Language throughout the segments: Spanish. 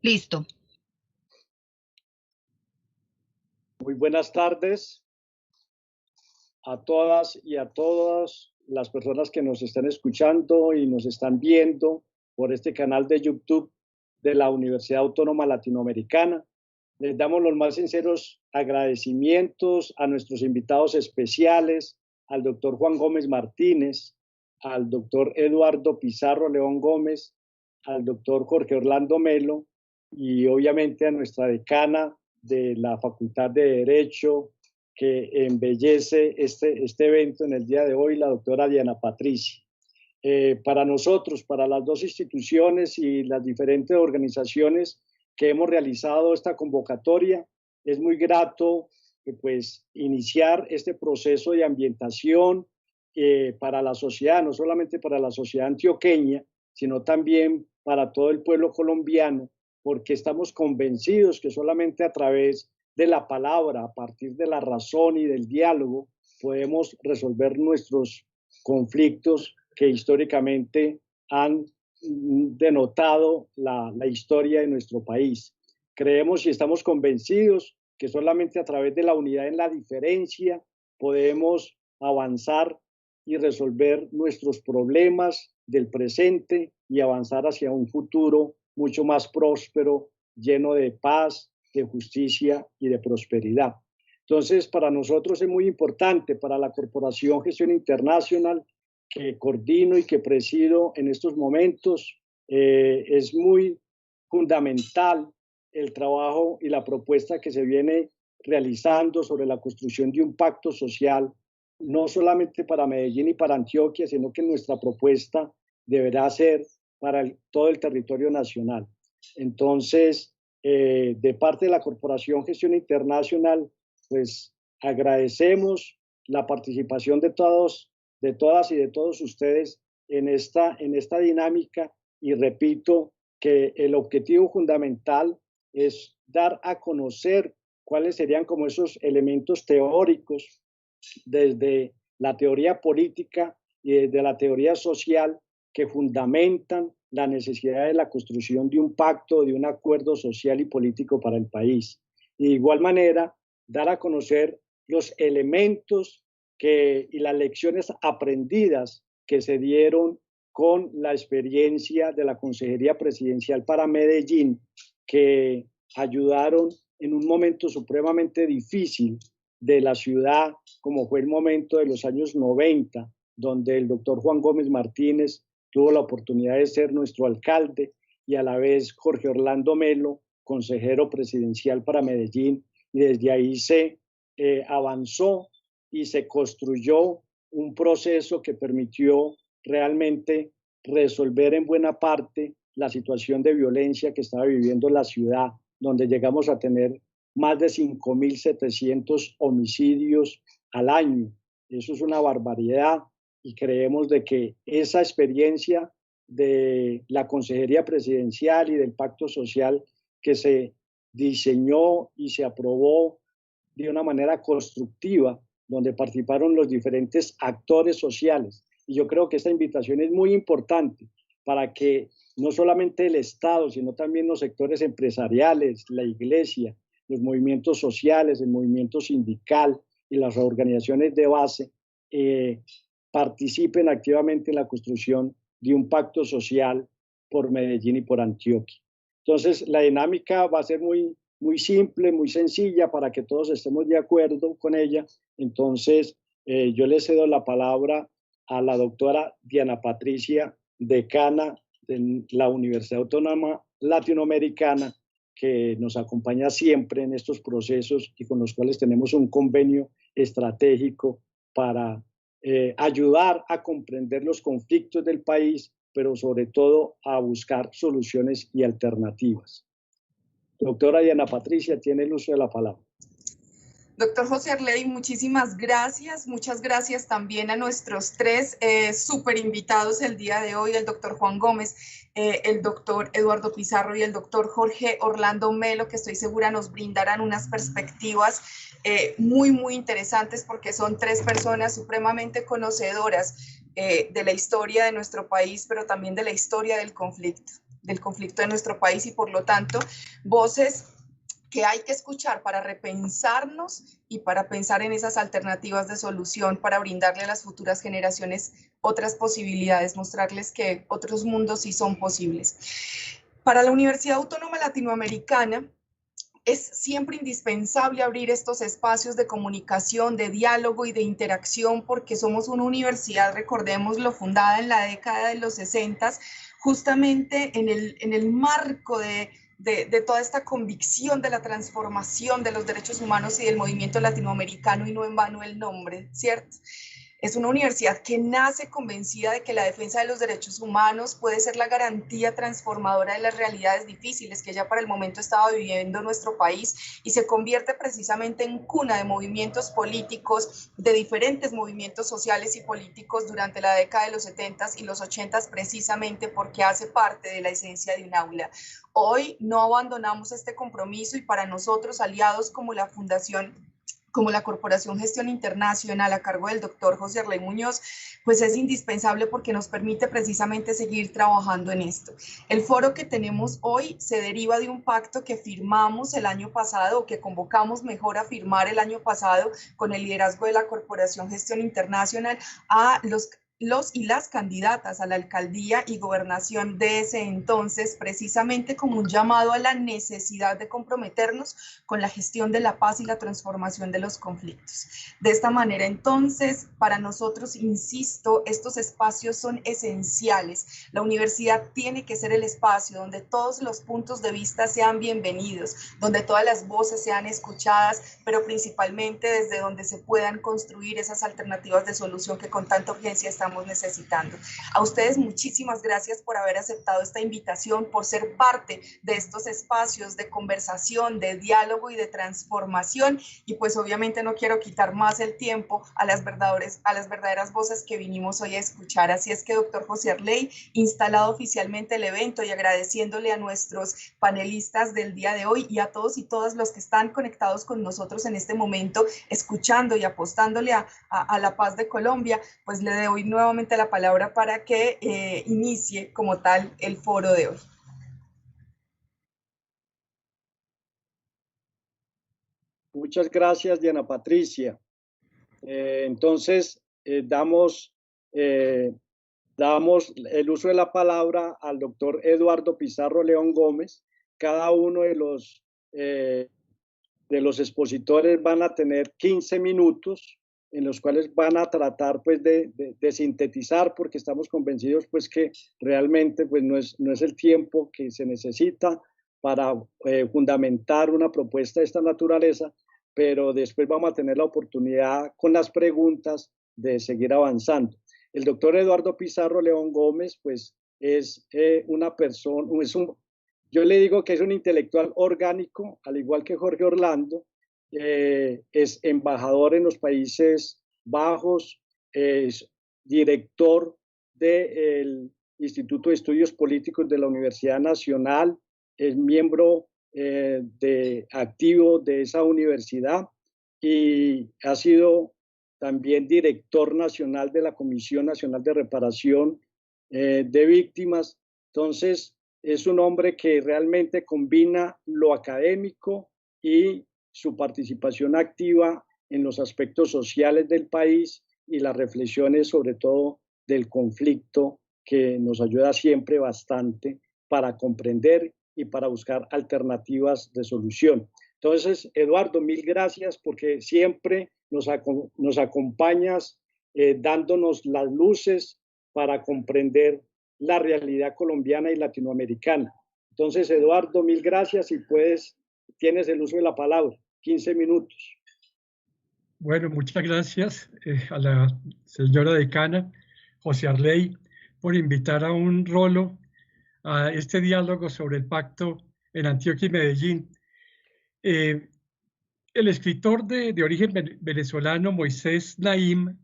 Listo. Muy buenas tardes a todas y a todas las personas que nos están escuchando y nos están viendo por este canal de YouTube de la Universidad Autónoma Latinoamericana. Les damos los más sinceros agradecimientos a nuestros invitados especiales, al doctor Juan Gómez Martínez, al doctor Eduardo Pizarro León Gómez, al doctor Jorge Orlando Melo y obviamente a nuestra decana de la Facultad de Derecho que embellece este evento en el día de hoy, la doctora Diana Patricia. Para nosotros, para las dos instituciones y las diferentes organizaciones que hemos realizado esta convocatoria, es muy grato pues, iniciar este proceso de ambientación para la sociedad, no solamente para la sociedad antioqueña, sino también para todo el pueblo colombiano, porque estamos convencidos que solamente a través de la palabra, a partir de la razón y del diálogo, podemos resolver nuestros conflictos que históricamente han denotado la historia de nuestro país. Creemos y estamos convencidos que solamente a través de la unidad en la diferencia podemos avanzar y resolver nuestros problemas del presente y avanzar hacia un futuro mucho más próspero, lleno de paz, de justicia y de prosperidad. Entonces, para nosotros es muy importante, para la Corporación Gestión Internacional, que coordino y que presido en estos momentos, es muy fundamental el trabajo y la propuesta que se viene realizando sobre la construcción de un pacto social, no solamente para Medellín y para Antioquia, sino que nuestra propuesta deberá ser para todo el territorio nacional. Entonces, de parte de la Corporación Gestión Internacional, pues agradecemos la participación de todas y de todos ustedes en esta dinámica y repito que el objetivo fundamental es dar a conocer cuáles serían como esos elementos teóricos desde la teoría política y desde la teoría social que fundamentan la necesidad de la construcción de un pacto, de un acuerdo social y político para el país. Y de igual manera, dar a conocer los elementos y las lecciones aprendidas que se dieron con la experiencia de la Consejería Presidencial para Medellín, que ayudaron en un momento supremamente difícil de la ciudad, como fue el momento de los años 90, donde el doctor Juan Gómez Martínez tuvo la oportunidad de ser nuestro alcalde y a la vez Jorge Orlando Melo, consejero presidencial para Medellín, y desde ahí se avanzó y se construyó un proceso que permitió realmente resolver en buena parte la situación de violencia que estaba viviendo la ciudad, donde llegamos a tener más de 5.700 homicidios al año. Eso es una barbaridad y creemos de que esa experiencia de la Consejería Presidencial y del Pacto Social que se diseñó y se aprobó de una manera constructiva, donde participaron los diferentes actores sociales. Y yo creo que esta invitación es muy importante para que no solamente el Estado, sino también los sectores empresariales, la iglesia, los movimientos sociales, el movimiento sindical y las organizaciones de base participen activamente en la construcción de un pacto social por Medellín y por Antioquia. Entonces, la dinámica va a ser muy simple, muy sencilla para que todos estemos de acuerdo con ella. Entonces, yo le cedo la palabra a la doctora Diana Patricia, decana de la Universidad Autónoma Latinoamericana, que nos acompaña siempre en estos procesos y con los cuales tenemos un convenio estratégico para ayudar a comprender los conflictos del país, pero sobre todo a buscar soluciones y alternativas. Doctora Diana Patricia, tiene el uso de la palabra. Doctor José Arley, muchísimas gracias. Muchas gracias también a nuestros tres súper invitados el día de hoy, el doctor Juan Gómez, el doctor Eduardo Pizarro y el doctor Jorge Orlando Melo, que estoy segura nos brindarán unas perspectivas muy interesantes porque son tres personas supremamente conocedoras de la historia de nuestro país, pero también de la historia del conflicto. del conflicto de nuestro país y por lo tanto voces que hay que escuchar para repensarnos y para pensar en esas alternativas de solución, para brindarle a las futuras generaciones otras posibilidades, mostrarles que otros mundos sí son posibles. Para la Universidad Autónoma Latinoamericana, es siempre indispensable abrir estos espacios de comunicación, de diálogo y de interacción, porque somos una universidad, recordémoslo, fundada en la década de los 60, justamente en el marco de toda esta convicción de la transformación de los derechos humanos y del movimiento latinoamericano, y no en vano el nombre, ¿cierto? Es una universidad que nace convencida de que la defensa de los derechos humanos puede ser la garantía transformadora de las realidades difíciles que ya para el momento estaba viviendo nuestro país, y se convierte precisamente en cuna de movimientos políticos, de diferentes movimientos sociales y políticos durante la década de los 70 y los 80, precisamente porque hace parte de la esencia de un aula. Hoy no abandonamos este compromiso, y para nosotros, aliados como la Fundación, como la Corporación Gestión Internacional a cargo del doctor José Arley Muñoz, pues es indispensable porque nos permite precisamente seguir trabajando en esto. El foro que tenemos hoy se deriva de un pacto que firmamos el año pasado, o que convocamos mejor a firmar el año pasado, con el liderazgo de la Corporación Gestión Internacional, a los y las candidatas a la alcaldía y gobernación de ese entonces, precisamente como un llamado a la necesidad de comprometernos con la gestión de la paz y la transformación de los conflictos. De esta manera, entonces, para nosotros, insisto, estos espacios son esenciales. La universidad tiene que ser el espacio donde todos los puntos de vista sean bienvenidos, donde todas las voces sean escuchadas, pero principalmente desde donde se puedan construir esas alternativas de solución que con tanta urgencia estamos necesitando. A ustedes muchísimas gracias por haber aceptado esta invitación, por ser parte de estos espacios de conversación, de diálogo y de transformación, y pues obviamente no quiero quitar más el tiempo a las verdaderas voces que vinimos hoy a escuchar. Así es que, doctor José Arley, instalado oficialmente el evento y agradeciéndole a nuestros panelistas del día de hoy y a todos y todas los que están conectados con nosotros en este momento, escuchando y apostándole a la paz de Colombia, pues le doy nuevamente la palabra para que inicie como tal el foro de hoy. Muchas gracias, Diana Patricia. Entonces, damos el uso de la palabra al doctor Eduardo Pizarro León Gómez. Cada uno de los expositores van a tener 15 minutos en los cuales van a tratar pues de sintetizar, porque estamos convencidos pues que realmente pues no es el tiempo que se necesita para fundamentar una propuesta de esta naturaleza, pero después vamos a tener la oportunidad con las preguntas de seguir avanzando. El doctor Eduardo Pizarro León Gómez pues es una persona, yo le digo que es un intelectual orgánico, al igual que Jorge Orlando. Es embajador en los Países Bajos, es director del Instituto de Estudios Políticos de la Universidad Nacional, es miembro activo de esa universidad y ha sido también director nacional de la Comisión Nacional de Reparación de Víctimas. Entonces, es un hombre que realmente combina lo académico y su participación activa en los aspectos sociales del país y las reflexiones sobre todo del conflicto, que nos ayuda siempre bastante para comprender y para buscar alternativas de solución. Entonces, Eduardo, mil gracias porque siempre nos acompañas dándonos las luces para comprender la realidad colombiana y latinoamericana. Entonces, Eduardo, mil gracias y tienes el uso de la palabra. 15 minutos. Bueno, muchas gracias a la señora decana, José Arley, por invitar a un rolo a este diálogo sobre el pacto en Antioquia y Medellín. El escritor de origen venezolano, Moisés Naim,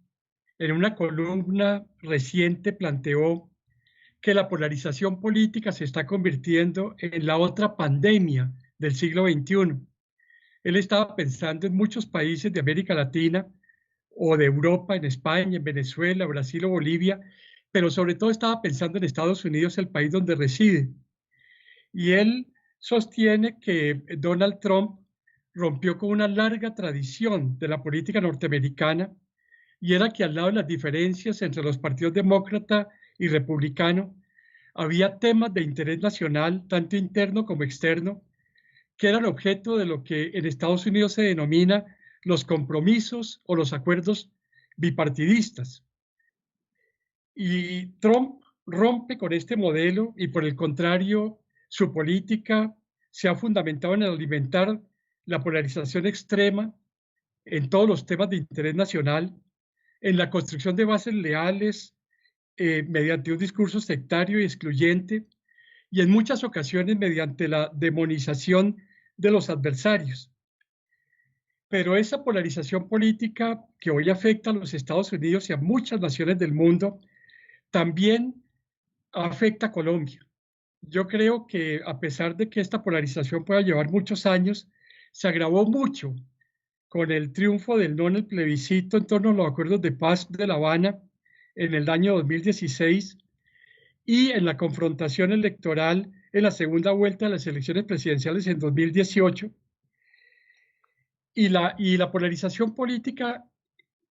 en una columna reciente planteó que la polarización política se está convirtiendo en la otra pandemia del siglo XXI. Él estaba pensando en muchos países de América Latina o de Europa, en España, en Venezuela, Brasil o Bolivia, pero sobre todo estaba pensando en Estados Unidos, el país donde reside. Y él sostiene que Donald Trump rompió con una larga tradición de la política norteamericana, y era que al lado de las diferencias entre los partidos demócrata y republicano, había temas de interés nacional, tanto interno como externo, que eran objeto de lo que en Estados Unidos se denomina los compromisos o los acuerdos bipartidistas. Y Trump rompe con este modelo y, por el contrario, su política se ha fundamentado en alimentar la polarización extrema en todos los temas de interés nacional, en la construcción de bases leales mediante un discurso sectario y excluyente, y en muchas ocasiones mediante la demonización de los adversarios. Pero esa polarización política que hoy afecta a los Estados Unidos y a muchas naciones del mundo, también afecta a Colombia. Yo creo que a pesar de que esta polarización pueda llevar muchos años, se agravó mucho con el triunfo del no en el plebiscito en torno a los acuerdos de paz de La Habana en el año 2016 y en la confrontación electoral en la segunda vuelta de las elecciones presidenciales en 2018. Y la polarización política,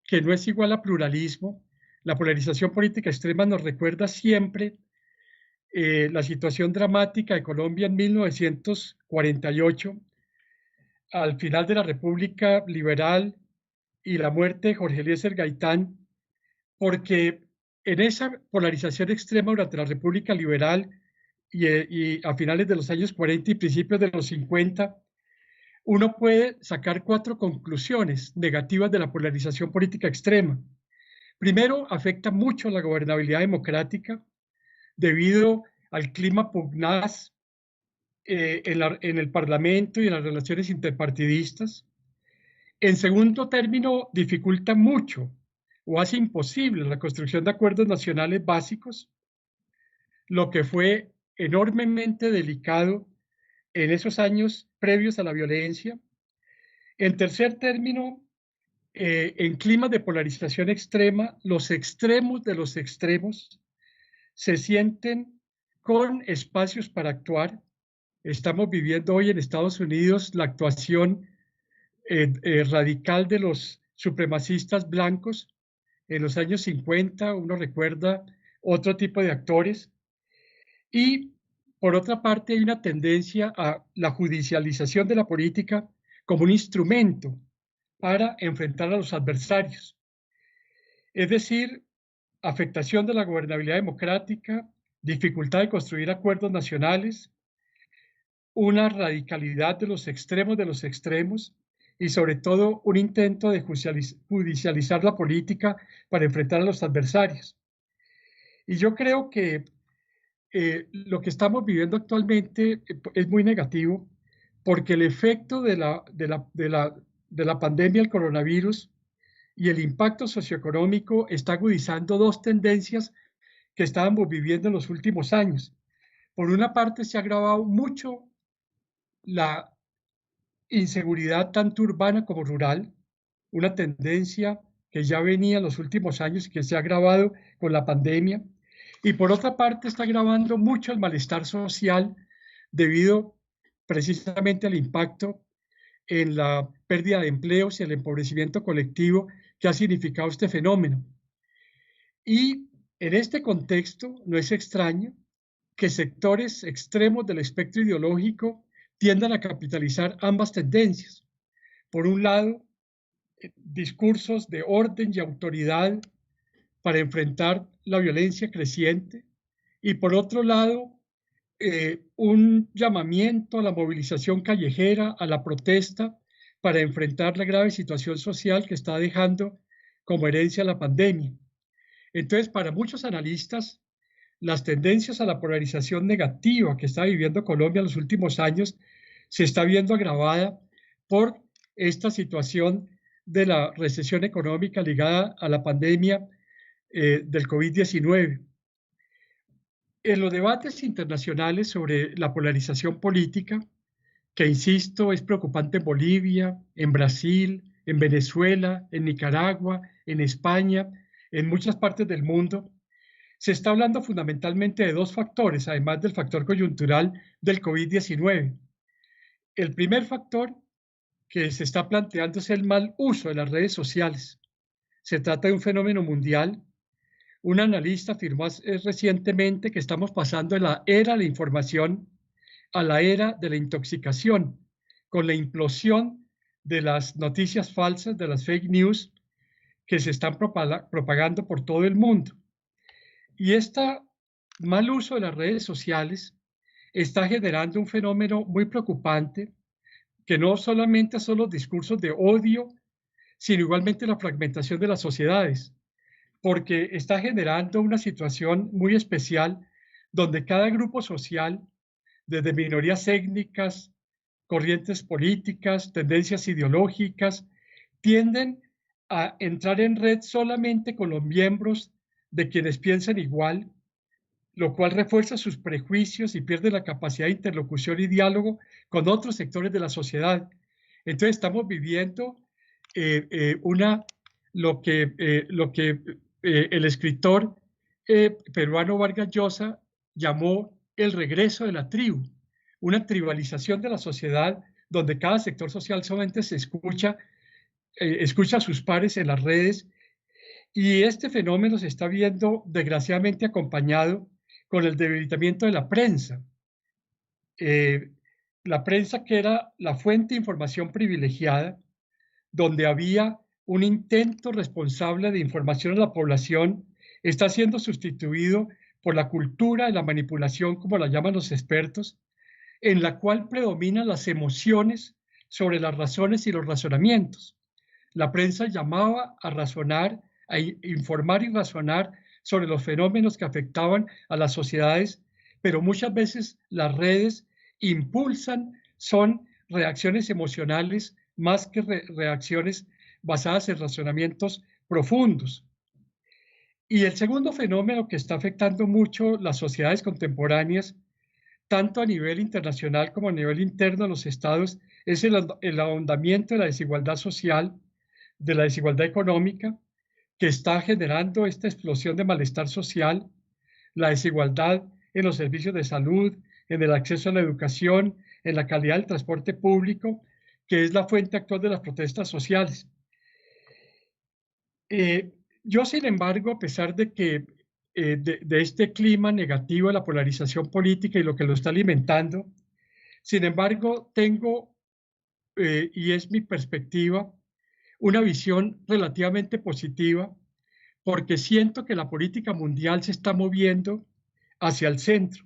que no es igual a pluralismo, la polarización política extrema nos recuerda siempre la situación dramática de Colombia en 1948, al final de la República Liberal y la muerte de Jorge Eliezer Gaitán, porque en esa polarización extrema durante la República Liberal y a finales de los años 40 y principios de los 50, uno puede sacar 4 conclusiones negativas de la polarización política extrema. Primero, afecta mucho la gobernabilidad democrática debido al clima pugnaz en el Parlamento y en las relaciones interpartidistas. En segundo término, dificulta mucho o hace imposible la construcción de acuerdos nacionales básicos, lo que fue enormemente delicado en esos años previos a la violencia. En tercer término, en climas de polarización extrema, los extremos de los extremos se sienten con espacios para actuar. Estamos viviendo hoy en Estados Unidos la actuación radical de los supremacistas blancos. En los años 50 uno recuerda otro tipo de actores. Y por otra parte hay una tendencia a la judicialización de la política como un instrumento para enfrentar a los adversarios. Es decir, afectación de la gobernabilidad democrática, dificultad de construir acuerdos nacionales, una radicalidad de los extremos y sobre todo un intento de judicializar la política para enfrentar a los adversarios. Y yo creo que lo que estamos viviendo actualmente es muy negativo porque el efecto de la pandemia del coronavirus y el impacto socioeconómico está agudizando 2 tendencias que estábamos viviendo en los últimos años. Por una parte, se ha agravado mucho la inseguridad tanto urbana como rural, una tendencia que ya venía en los últimos años y que se ha agravado con la pandemia. Y por otra parte, está agravando mucho el malestar social debido precisamente al impacto en la pérdida de empleos y el empobrecimiento colectivo que ha significado este fenómeno. Y en este contexto no es extraño que sectores extremos del espectro ideológico tiendan a capitalizar ambas tendencias. Por un lado, discursos de orden y autoridad para enfrentar la violencia creciente y por otro lado, un llamamiento a la movilización callejera, a la protesta para enfrentar la grave situación social que está dejando como herencia la pandemia. Entonces, para muchos analistas, las tendencias a la polarización negativa que está viviendo Colombia en los últimos años se está viendo agravada por esta situación de la recesión económica ligada a la pandemia del COVID-19. En los debates internacionales sobre la polarización política, que insisto es preocupante en Bolivia, en Brasil, en Venezuela, en Nicaragua, en España, en muchas partes del mundo, se está hablando fundamentalmente de dos factores, además del factor coyuntural del COVID-19. El primer factor que se está planteando es el mal uso de las redes sociales. Se trata de un fenómeno mundial. Un analista afirmó recientemente que estamos pasando de la era de la información a la era de la intoxicación, con la implosión de las noticias falsas, de las fake news que se están propagando por todo el mundo. Y este mal uso de las redes sociales está generando un fenómeno muy preocupante, que no solamente son los discursos de odio, sino igualmente la fragmentación de las sociedades, porque está generando una situación muy especial donde cada grupo social, desde minorías étnicas, corrientes políticas, tendencias ideológicas, tienden a entrar en red solamente con los miembros de quienes piensan igual, lo cual refuerza sus prejuicios y pierde la capacidad de interlocución y diálogo con otros sectores de la sociedad. Entonces estamos viviendo lo que el escritor peruano Vargas Llosa llamó el regreso de la tribu, una tribalización de la sociedad donde cada sector social solamente se escucha a sus pares en las redes, y este fenómeno se está viendo desgraciadamente acompañado con el debilitamiento de la prensa. La prensa, que era la fuente de información privilegiada, donde había un intento responsable de información a la población, está siendo sustituido por la cultura de la manipulación, como la llaman los expertos, en la cual predominan las emociones sobre las razones y los razonamientos. La prensa llamaba a razonar, a informar y razonar sobre los fenómenos que afectaban a las sociedades, pero muchas veces las redes impulsan, son reacciones emocionales más que reacciones basadas en razonamientos profundos. Y el segundo fenómeno que está afectando mucho las sociedades contemporáneas, tanto a nivel internacional como a nivel interno de los estados, es el ahondamiento de la desigualdad social, de la desigualdad económica, que está generando esta explosión de malestar social, la desigualdad en los servicios de salud, en el acceso a la educación, en la calidad del transporte público, que es la fuente actual de las protestas sociales. Yo, sin embargo, a pesar de que de este clima negativo de la polarización política y lo que lo está alimentando, sin embargo, tengo, y es mi perspectiva, una visión relativamente positiva, porque siento que la política mundial se está moviendo hacia el centro.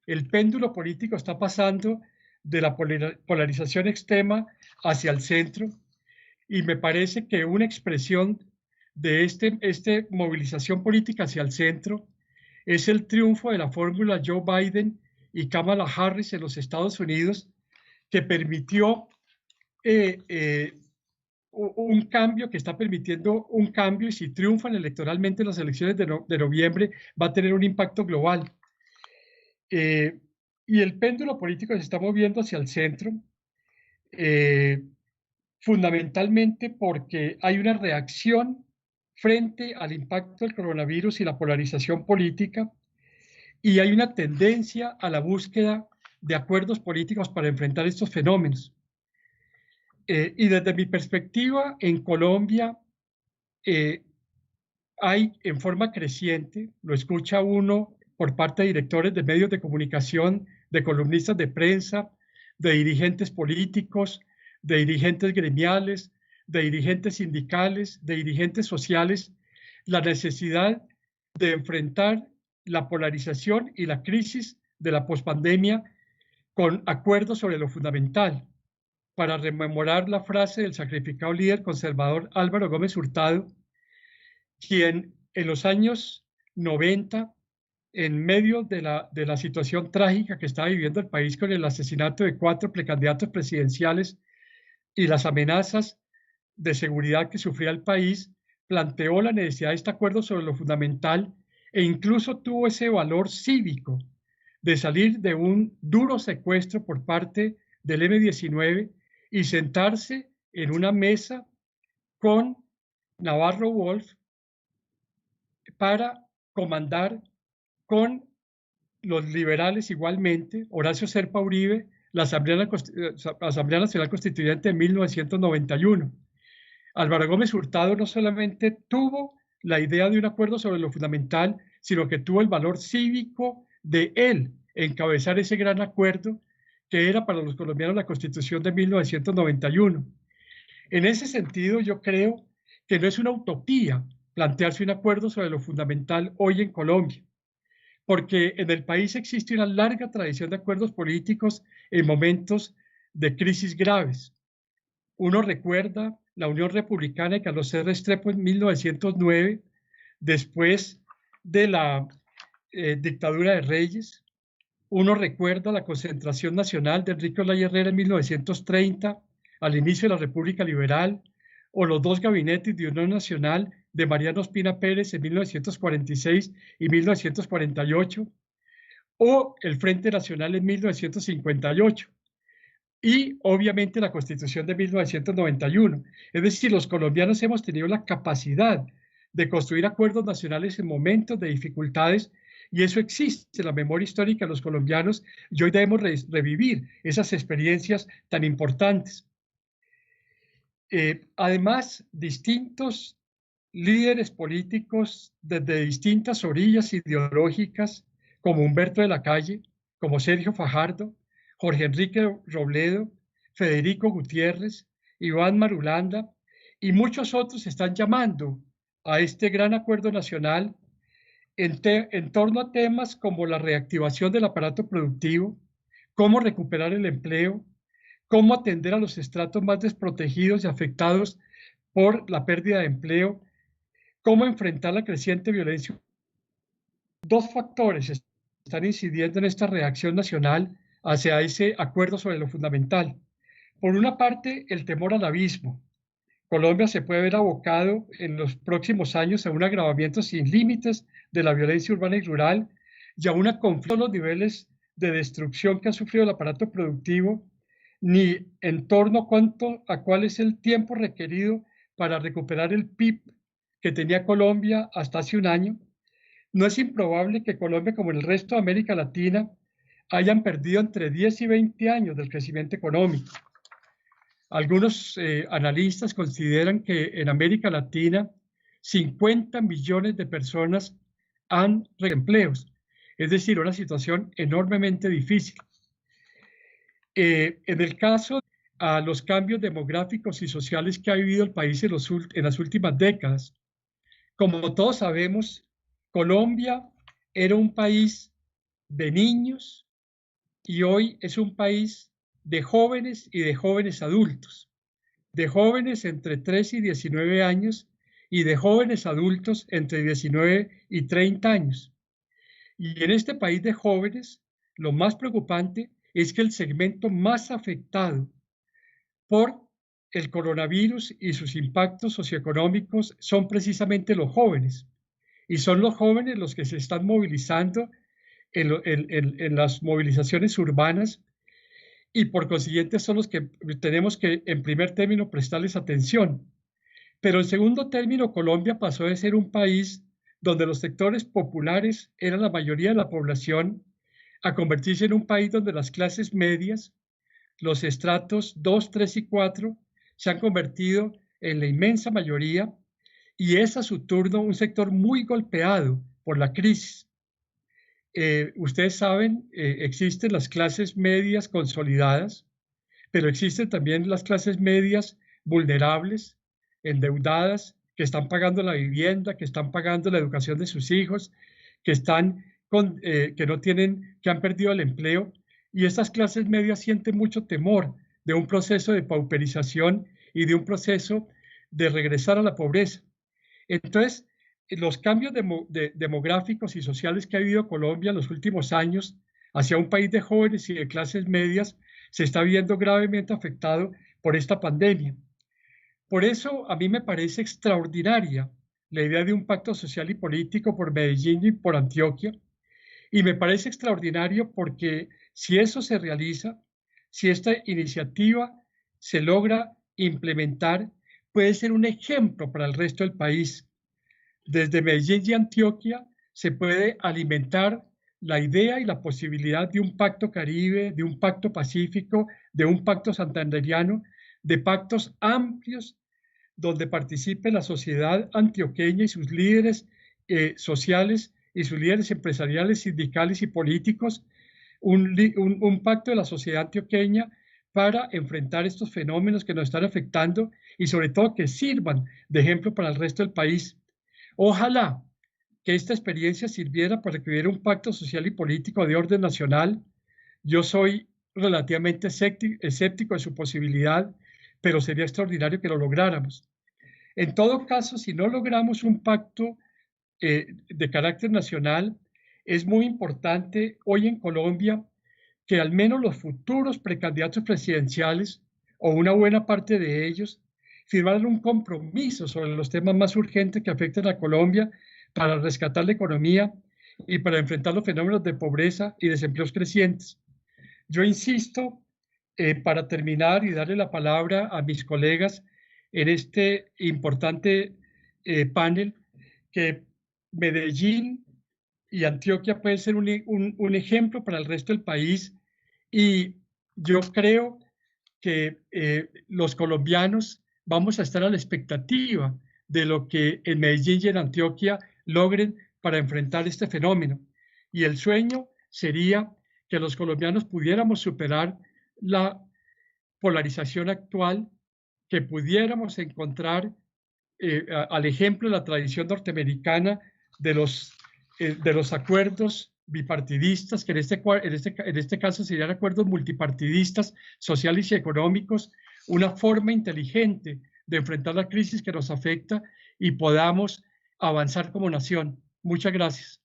El péndulo político está pasando de la polarización extrema hacia el centro, y me parece que una expresión de esta movilización política hacia el centro es el triunfo de la fórmula Joe Biden y Kamala Harris en los Estados Unidos, que permitió un cambio, que está permitiendo un cambio, y si triunfan electoralmente en las elecciones de noviembre, va a tener un impacto global. Y el péndulo político se está moviendo hacia el centro, fundamentalmente porque hay una reacción frente al impacto del coronavirus y la polarización política, y hay una tendencia a la búsqueda de acuerdos políticos para enfrentar estos fenómenos. Y desde mi perspectiva, en Colombia hay en forma creciente, lo escucha uno por parte de directores de medios de comunicación, de columnistas de prensa, de dirigentes políticos, de dirigentes gremiales, de dirigentes sindicales, de dirigentes sociales, la necesidad de enfrentar la polarización y la crisis de la pospandemia con acuerdos sobre lo fundamental. Para rememorar la frase del sacrificado líder conservador Álvaro Gómez Hurtado, quien en los años 90, en medio de la situación trágica que estaba viviendo el país con el asesinato de 4 precandidatos presidenciales y las amenazas de seguridad que sufría el país, planteó la necesidad de este acuerdo sobre lo fundamental, e incluso tuvo ese valor cívico de salir de un duro secuestro por parte del M-19 y sentarse en una mesa con Navarro Wolf para comandar con los liberales igualmente, Horacio Serpa Uribe, la Asamblea Nacional Constituyente de 1991. Álvaro Gómez Hurtado no solamente tuvo la idea de un acuerdo sobre lo fundamental, sino que tuvo el valor cívico de él encabezar ese gran acuerdo que era para los colombianos la Constitución de 1991. En ese sentido, yo creo que no es una utopía plantearse un acuerdo sobre lo fundamental hoy en Colombia, porque en el país existe una larga tradición de acuerdos políticos en momentos de crisis graves. Uno recuerda la Unión Republicana de Carlos C. Restrepo en 1909, después de la dictadura de Reyes. Uno recuerda la Concentración Nacional de Enrique Olaya Herrera en 1930, al inicio de la República Liberal, o los dos gabinetes de Unión Nacional de Mariano Ospina Pérez en 1946 y 1948, o el Frente Nacional en 1958. Y obviamente la Constitución de 1991. Es decir, los colombianos hemos tenido la capacidad de construir acuerdos nacionales en momentos de dificultades, y eso existe en la memoria histórica de los colombianos, y hoy debemos revivir esas experiencias tan importantes. Además, distintos líderes políticos desde distintas orillas ideológicas, como Humberto de la Calle, como Sergio Fajardo, Jorge Enrique Robledo, Federico Gutiérrez, Iván Marulanda y muchos otros están llamando a este gran acuerdo nacional en torno a temas como la reactivación del aparato productivo, cómo recuperar el empleo, cómo atender a los estratos más desprotegidos y afectados por la pérdida de empleo, cómo enfrentar la creciente violencia. Dos factores están incidiendo en esta reacción nacional hacia ese acuerdo sobre lo fundamental. Por una parte, el temor al abismo. Colombia se puede ver abocado en los próximos años a un agravamiento sin límites de la violencia urbana y rural y a una conflicto en los niveles de destrucción que ha sufrido el aparato productivo, ni en torno a cuál es el tiempo requerido para recuperar el PIB que tenía Colombia hasta hace un año. No es improbable que Colombia, como el resto de América Latina, hayan perdido entre 10 y 20 años del crecimiento económico. Algunos analistas consideran que en América Latina 50 millones de personas han perdido empleos, es decir, una situación enormemente difícil. En el caso de los cambios demográficos y sociales que ha vivido el país en las últimas décadas, como todos sabemos, Colombia era un país de niños y hoy es un país de jóvenes y de jóvenes adultos, de jóvenes entre 3 y 19 años y de jóvenes adultos entre 19 y 30 años. Y en este país de jóvenes, lo más preocupante es que el segmento más afectado por el coronavirus y sus impactos socioeconómicos son precisamente los jóvenes. Y son los jóvenes los que se están movilizando en las movilizaciones urbanas, y por consiguiente son los que tenemos que, en primer término, prestarles atención. Pero en segundo término, Colombia pasó de ser un país donde los sectores populares eran la mayoría de la población a convertirse en un país donde las clases medias, los estratos 2, 3 y 4, se han convertido en la inmensa mayoría, y es a su turno un sector muy golpeado por la crisis. Ustedes saben, existen las clases medias consolidadas, pero existen también las clases medias vulnerables, endeudadas, que están pagando la vivienda, que están pagando la educación de sus hijos, que han perdido el empleo, y estas clases medias sienten mucho temor de un proceso de pauperización y de un proceso de regresar a la pobreza. Entonces, los cambios demográficos y sociales que ha vivido Colombia en los últimos años hacia un país de jóvenes y de clases medias se está viendo gravemente afectado por esta pandemia. Por eso a mí me parece extraordinaria la idea de un pacto social y político por Medellín y por Antioquia, y me parece extraordinario porque si eso se realiza, si esta iniciativa se logra implementar, puede ser un ejemplo para el resto del país. Desde Medellín y Antioquia se puede alimentar la idea y la posibilidad de un pacto caribe, de un pacto pacífico, de un pacto santanderiano, de pactos amplios donde participe la sociedad antioqueña y sus líderes sociales y sus líderes empresariales, sindicales y políticos, un pacto de la sociedad antioqueña para enfrentar estos fenómenos que nos están afectando y sobre todo que sirvan de ejemplo para el resto del país. Ojalá que esta experiencia sirviera para que hubiera un pacto social y político de orden nacional. Yo soy relativamente escéptico de su posibilidad, pero sería extraordinario que lo lográramos. En todo caso, si no logramos un pacto de carácter nacional, es muy importante hoy en Colombia que al menos los futuros precandidatos presidenciales, o una buena parte de ellos, firmaran un compromiso sobre los temas más urgentes que afectan a Colombia para rescatar la economía y para enfrentar los fenómenos de pobreza y desempleos crecientes. Yo insisto, para terminar y darle la palabra a mis colegas en este importante panel, que Medellín y Antioquia pueden ser un ejemplo para el resto del país, y yo creo que los colombianos vamos a estar a la expectativa de lo que en Medellín y en Antioquia logren para enfrentar este fenómeno. Y el sueño sería que los colombianos pudiéramos superar la polarización actual, que pudiéramos encontrar al ejemplo de la tradición norteamericana de los acuerdos bipartidistas, que en este caso serían acuerdos multipartidistas, sociales y económicos, una forma inteligente de enfrentar la crisis que nos afecta y podamos avanzar como nación. Muchas gracias.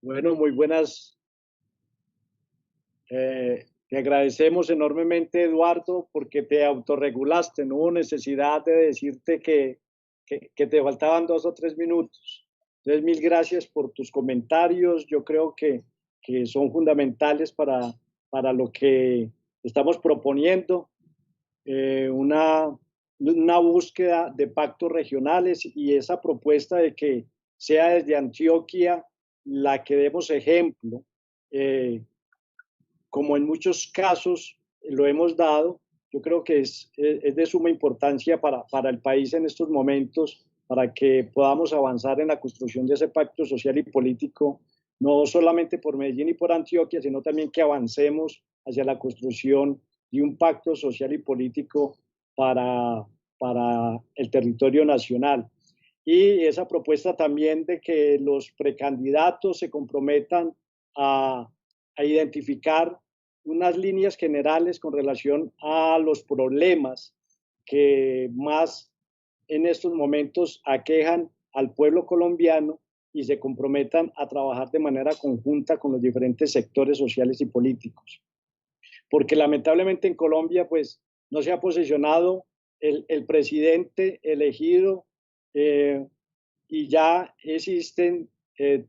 Bueno, muy buenas. Te agradecemos enormemente, Eduardo, porque te autorregulaste. No hubo necesidad de decirte que te faltaban 2 o 3 minutos. Entonces, mil gracias por tus comentarios. Yo creo que son fundamentales para lo que estamos proponiendo. Una búsqueda de pactos regionales y esa propuesta de que sea desde Antioquia la que demos ejemplo, como en muchos casos lo hemos dado. Yo creo que es de suma importancia para el país en estos momentos, para que podamos avanzar en la construcción de ese pacto social y político, no solamente por Medellín y por Antioquia, sino también que avancemos hacia la construcción de un pacto social y político para el territorio nacional. Y esa propuesta también de que los precandidatos se comprometan a identificar unas líneas generales con relación a los problemas que más en estos momentos aquejan al pueblo colombiano y se comprometan a trabajar de manera conjunta con los diferentes sectores sociales y políticos. Porque lamentablemente en Colombia pues no se ha posicionado el presidente elegido y ya existen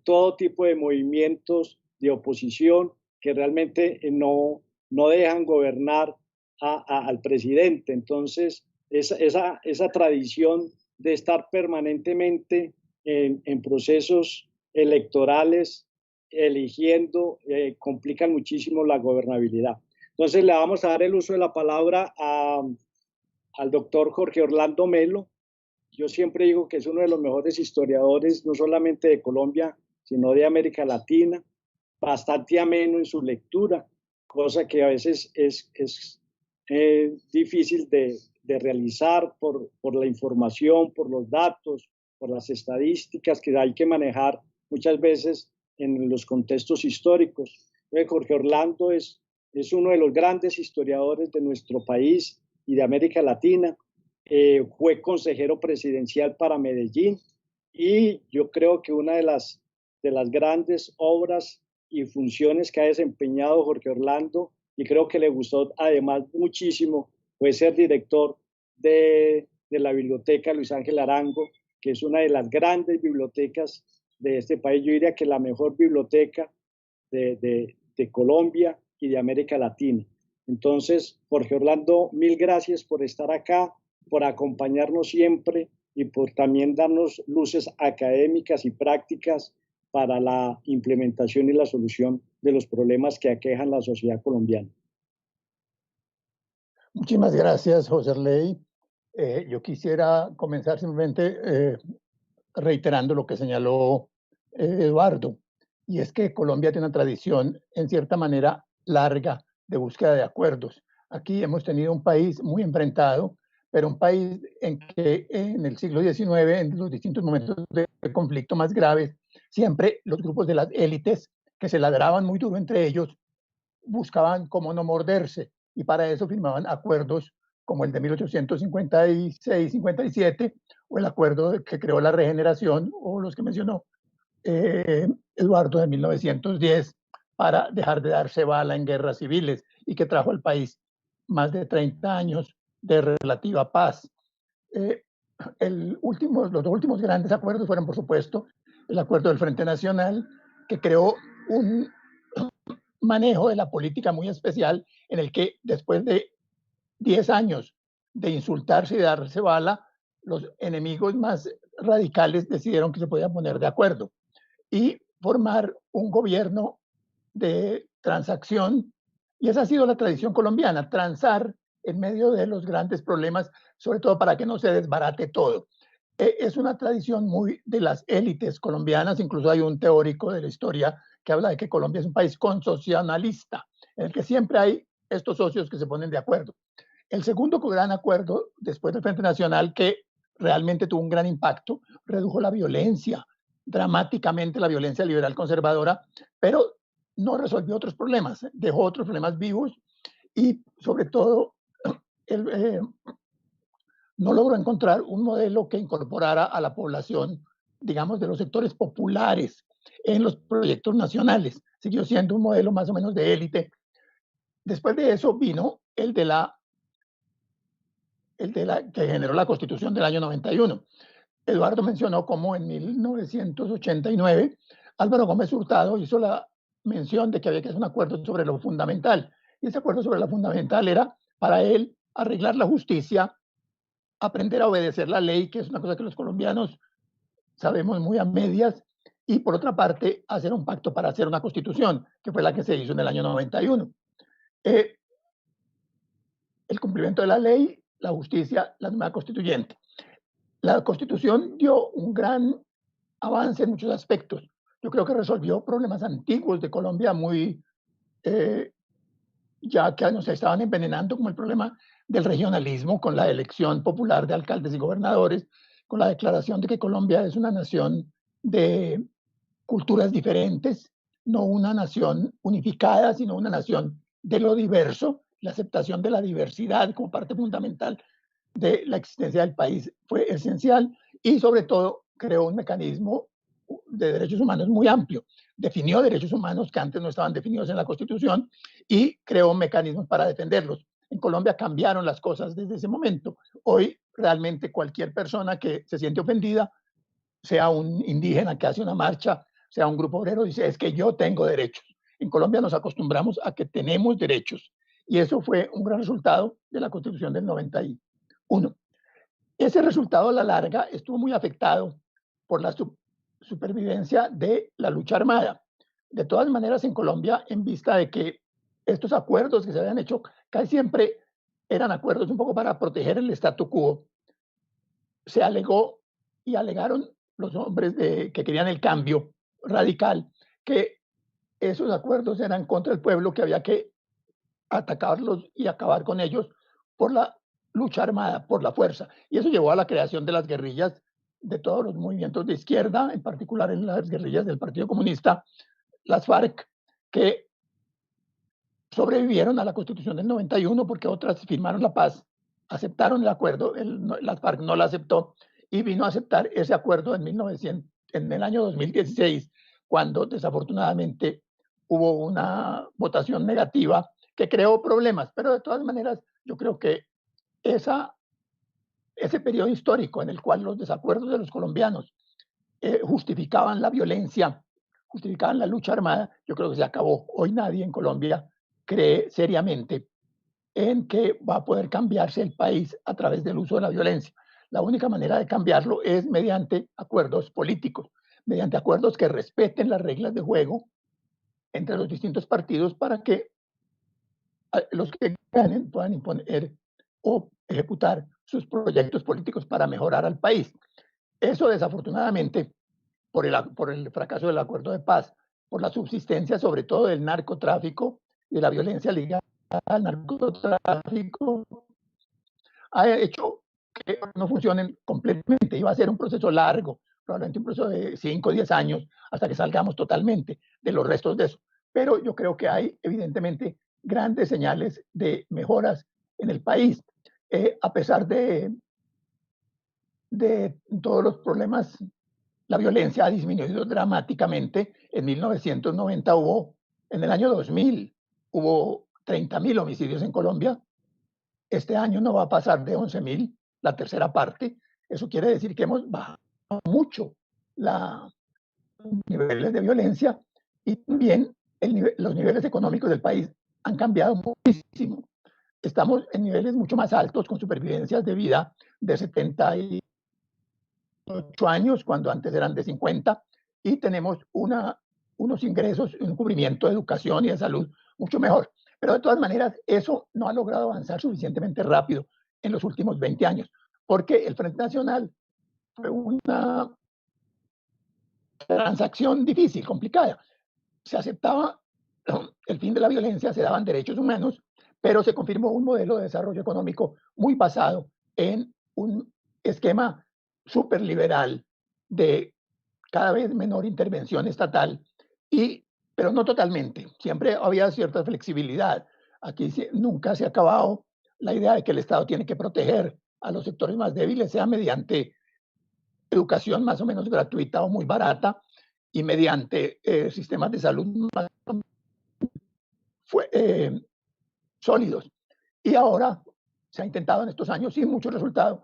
todo tipo de movimientos de oposición que realmente no dejan gobernar al presidente. Entonces, esa tradición de estar permanentemente en procesos electorales, eligiendo, complican muchísimo la gobernabilidad. Entonces, le vamos a dar el uso de la palabra al doctor Jorge Orlando Melo. Yo siempre digo que es uno de los mejores historiadores, no solamente de Colombia, sino de América Latina, bastante ameno en su lectura, cosa que a veces es difícil de realizar por la información, por los datos, por las estadísticas que hay que manejar muchas veces en los contextos históricos. Jorge Orlando es uno de los grandes historiadores de nuestro país y de América Latina. Fue consejero presidencial para Medellín y yo creo que una de las grandes obras y funciones que ha desempeñado Jorge Orlando, y creo que le gustó además muchísimo, fue ser director de la Biblioteca Luis Ángel Arango, que es una de las grandes bibliotecas de este país. Yo diría que la mejor biblioteca de Colombia y de América Latina. Entonces, Jorge Orlando, mil gracias por estar acá, por acompañarnos siempre y por también darnos luces académicas y prácticas para la implementación y la solución de los problemas que aquejan la sociedad colombiana. Muchísimas gracias, José Arley. Yo quisiera comenzar simplemente reiterando lo que señaló Eduardo, y es que Colombia tiene una tradición, en cierta manera, larga de búsqueda de acuerdos. Aquí hemos tenido un país muy enfrentado, pero un país en que en el siglo XIX, en los distintos momentos de conflicto más graves, siempre los grupos de las élites, que se ladraban muy duro entre ellos, buscaban cómo no morderse, y para eso firmaban acuerdos como el de 1856-57, o el acuerdo que creó la regeneración, o los que mencionó Eduardo, de 1910, para dejar de darse bala en guerras civiles, y que trajo al país más de 30 años de relativa paz. Los dos últimos grandes acuerdos fueron, por supuesto, el acuerdo del Frente Nacional, que creó un manejo de la política muy especial, en el que después de 10 años de insultarse y de darse bala, los enemigos más radicales decidieron que se podían poner de acuerdo y formar un gobierno de transacción. Y esa ha sido la tradición colombiana, transar en medio de los grandes problemas, sobre todo para que no se desbarate todo. Es una tradición muy de las élites colombianas. Incluso hay un teórico de la historia que habla de que Colombia es un país consocionalista, en el que siempre hay estos socios que se ponen de acuerdo. El segundo gran acuerdo, después del Frente Nacional, que realmente tuvo un gran impacto, redujo la violencia, dramáticamente la violencia liberal conservadora, pero no resolvió otros problemas, dejó otros problemas vivos, y sobre todo no logró encontrar un modelo que incorporara a la población, digamos, de los sectores populares en los proyectos nacionales. Siguió siendo un modelo más o menos de élite. Después de eso vino el de la que generó la Constitución del año 91. Eduardo mencionó cómo en 1989 Álvaro Gómez Hurtado hizo la mención de que había que hacer un acuerdo sobre lo fundamental. Y ese acuerdo sobre lo fundamental era, para él, arreglar la justicia, aprender a obedecer la ley, que es una cosa que los colombianos sabemos muy a medias, y por otra parte, hacer un pacto para hacer una constitución, que fue la que se hizo en el año 91. El cumplimiento de la ley, la justicia, la nueva constituyente. La Constitución dio un gran avance en muchos aspectos. Yo creo que resolvió problemas antiguos de Colombia muy, ya que nos estaban envenenando, como el problema del regionalismo, con la elección popular de alcaldes y gobernadores, con la declaración de que Colombia es una nación de culturas diferentes, no una nación unificada, sino una nación de lo diverso. La aceptación de la diversidad como parte fundamental de la existencia del país fue esencial, y sobre todo creó un mecanismo de derechos humanos muy amplio. Definió derechos humanos que antes no estaban definidos en la Constitución, y creó mecanismos para defenderlos. En Colombia cambiaron las cosas desde ese momento. Hoy realmente cualquier persona que se siente ofendida, sea un indígena que hace una marcha, sea un grupo obrero, dice: es que yo tengo derechos. En Colombia nos acostumbramos a que tenemos derechos, y eso fue un gran resultado de la Constitución del 91. Ese resultado a la larga estuvo muy afectado por la supervivencia de la lucha armada. De todas maneras, en Colombia, en vista de que estos acuerdos que se habían hecho casi siempre eran acuerdos un poco para proteger el statu quo, se alegó y alegaron los hombres que querían el cambio radical, que esos acuerdos eran contra el pueblo, que había que atacarlos y acabar con ellos por la lucha armada, por la fuerza. Y eso llevó a la creación de las guerrillas de todos los movimientos de izquierda, en particular en las guerrillas del Partido Comunista, las FARC, que sobrevivieron a la Constitución del 91 porque otras firmaron la paz, aceptaron el acuerdo, las FARC no la aceptó, y vino a aceptar ese acuerdo en el año 2016, cuando desafortunadamente hubo una votación negativa que creó problemas. Pero de todas maneras, yo creo que ese periodo histórico en el cual los desacuerdos de los colombianos justificaban la violencia, justificaban la lucha armada, yo creo que se acabó. Hoy nadie en Colombia cree seriamente en que va a poder cambiarse el país a través del uso de la violencia. La única manera de cambiarlo es mediante acuerdos políticos, mediante acuerdos que respeten las reglas de juego entre los distintos partidos para que los que ganen puedan imponer o ejecutar sus proyectos políticos para mejorar al país. Eso desafortunadamente, por el fracaso del acuerdo de paz, por la subsistencia sobre todo del narcotráfico y de la violencia ligada al narcotráfico, ha hecho que no funcionen completamente. Iba a ser un proceso largo, probablemente un proceso de 5 o 10 años, hasta que salgamos totalmente de los restos de eso. Pero yo creo que hay evidentemente grandes señales de mejoras en el país, a pesar de todos los problemas. La violencia ha disminuido dramáticamente. En 1990 en el año 2000 hubo 30.000 homicidios en Colombia. Este año no va a pasar de 11.000, la tercera parte. Eso quiere decir que hemos bajado mucho los niveles de violencia y también los niveles económicos del país han cambiado muchísimo. Estamos en niveles mucho más altos, con supervivencias de vida de 78 años, cuando antes eran de 50, y tenemos unos ingresos, un cubrimiento de educación y de salud mucho mejor. Pero de todas maneras, eso no ha logrado avanzar suficientemente rápido en los últimos 20 años, porque el Frente Nacional fue una transacción difícil, complicada. Se aceptaba el fin de la violencia, se daban derechos humanos, pero se confirmó un modelo de desarrollo económico muy basado en un esquema súper liberal de cada vez menor intervención estatal, pero no totalmente. Siempre había cierta flexibilidad. Aquí nunca se ha acabado la idea de que el Estado tiene que proteger a los sectores más débiles, sea mediante educación más o menos gratuita o muy barata y mediante sistemas de salud más sólidos. Y ahora se ha intentado en estos años, sin mucho resultado,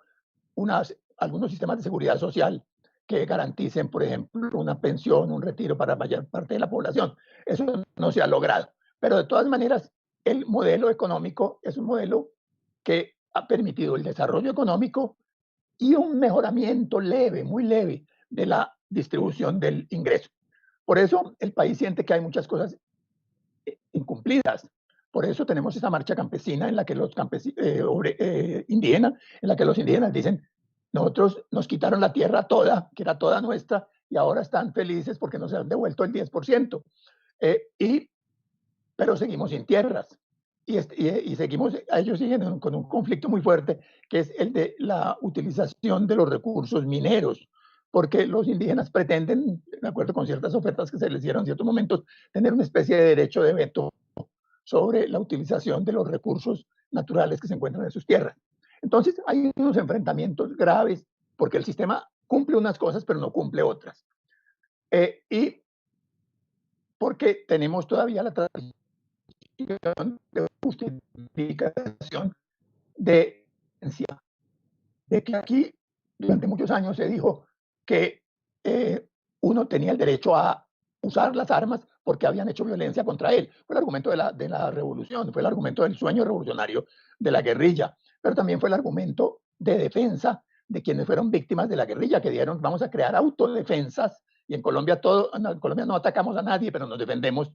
algunos sistemas de seguridad social que garanticen, por ejemplo, una pensión, un retiro para mayor parte de la población. Eso no se ha logrado. Pero de todas maneras, el modelo económico es un modelo que ha permitido el desarrollo económico y un mejoramiento leve, muy leve, de la distribución del ingreso. Por eso el país siente que hay muchas cosas incumplidas. Por eso tenemos esa marcha campesina en la que los indígenas, en la que los indígenas dicen, nosotros nos quitaron la tierra toda, que era toda nuestra, y ahora están felices porque nos han devuelto el 10%. Pero seguimos sin tierras. Y seguimos, ellos siguen con un conflicto muy fuerte, que es el de la utilización de los recursos mineros, porque los indígenas pretenden, de acuerdo con ciertas ofertas que se les dieron en ciertos momentos, tener una especie de derecho de veto sobre la utilización de los recursos naturales que se encuentran en sus tierras. Entonces hay unos enfrentamientos graves, porque el sistema cumple unas cosas, pero no cumple otras. Y porque tenemos todavía la tradición de justificación de que aquí durante muchos años se dijo que uno tenía el derecho a usar las armas porque habían hecho violencia contra él. Fue el argumento de la revolución, fue el argumento del sueño revolucionario de la guerrilla, pero también fue el argumento de defensa de quienes fueron víctimas de la guerrilla, que dijeron, vamos a crear autodefensas, y en Colombia no atacamos a nadie, pero nos defendemos.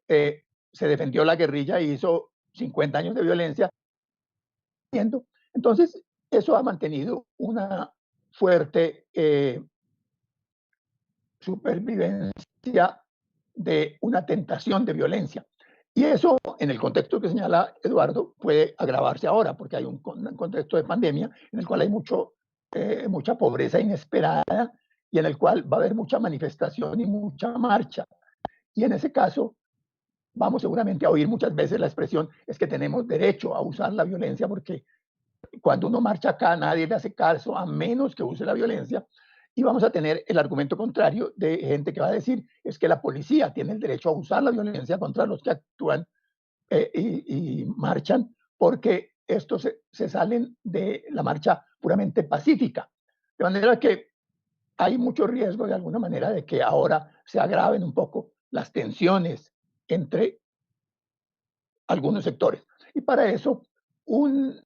Se defendió la guerrilla y hizo 50 años de violencia. Entonces, eso ha mantenido una fuerte supervivencia de una tentación de violencia. Y eso, en el contexto que señala Eduardo, puede agravarse ahora, porque hay un contexto de pandemia en el cual hay mucha pobreza inesperada y en el cual va a haber mucha manifestación y mucha marcha. Y en ese caso, vamos seguramente a oír muchas veces la expresión, es que tenemos derecho a usar la violencia, porque cuando uno marcha acá nadie le hace caso a menos que use la violencia. Y vamos a tener el argumento contrario de gente que va a decir, es que la policía tiene el derecho a usar la violencia contra los que actúan y marchan, porque estos se salen de la marcha puramente pacífica. De manera que hay mucho riesgo de alguna manera de que ahora se agraven un poco las tensiones entre algunos sectores. Y para eso, un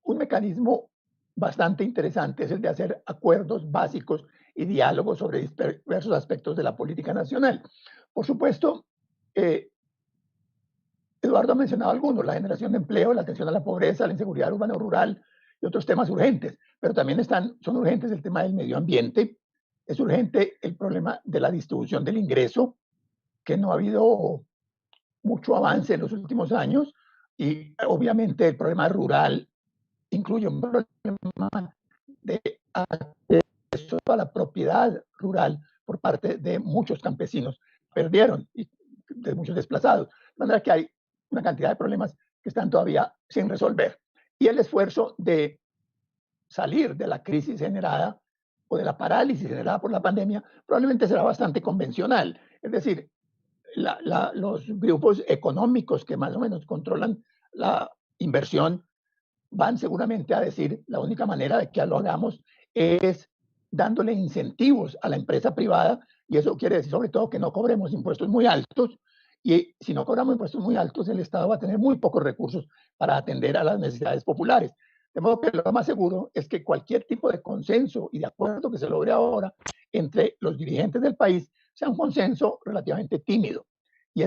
mecanismo bastante interesante es el de hacer acuerdos básicos y diálogos sobre diversos aspectos de la política nacional. Por supuesto, Eduardo ha mencionado algunos, la generación de empleo, la atención a la pobreza, la inseguridad urbana o rural y otros temas urgentes, pero también son urgentes el tema del medio ambiente, es urgente el problema de la distribución del ingreso, que no ha habido mucho avance en los últimos años, y obviamente el problema rural incluye un problema de acceso a la propiedad rural por parte de muchos campesinos. Perdieron y de muchos desplazados. De manera que hay una cantidad de problemas que están todavía sin resolver. Y el esfuerzo de salir de la crisis generada o de la parálisis generada por la pandemia probablemente será bastante convencional. Es decir, los grupos económicos que más o menos controlan la inversión van seguramente a decir la única manera de que lo hagamos es dándole incentivos a la empresa privada, y eso quiere decir sobre todo que no cobremos impuestos muy altos, y si no cobramos impuestos muy altos, el Estado va a tener muy pocos recursos para atender a las necesidades populares. De modo que lo más seguro es que cualquier tipo de consenso y de acuerdo que se logre ahora entre los dirigentes del país sea un consenso relativamente tímido. Y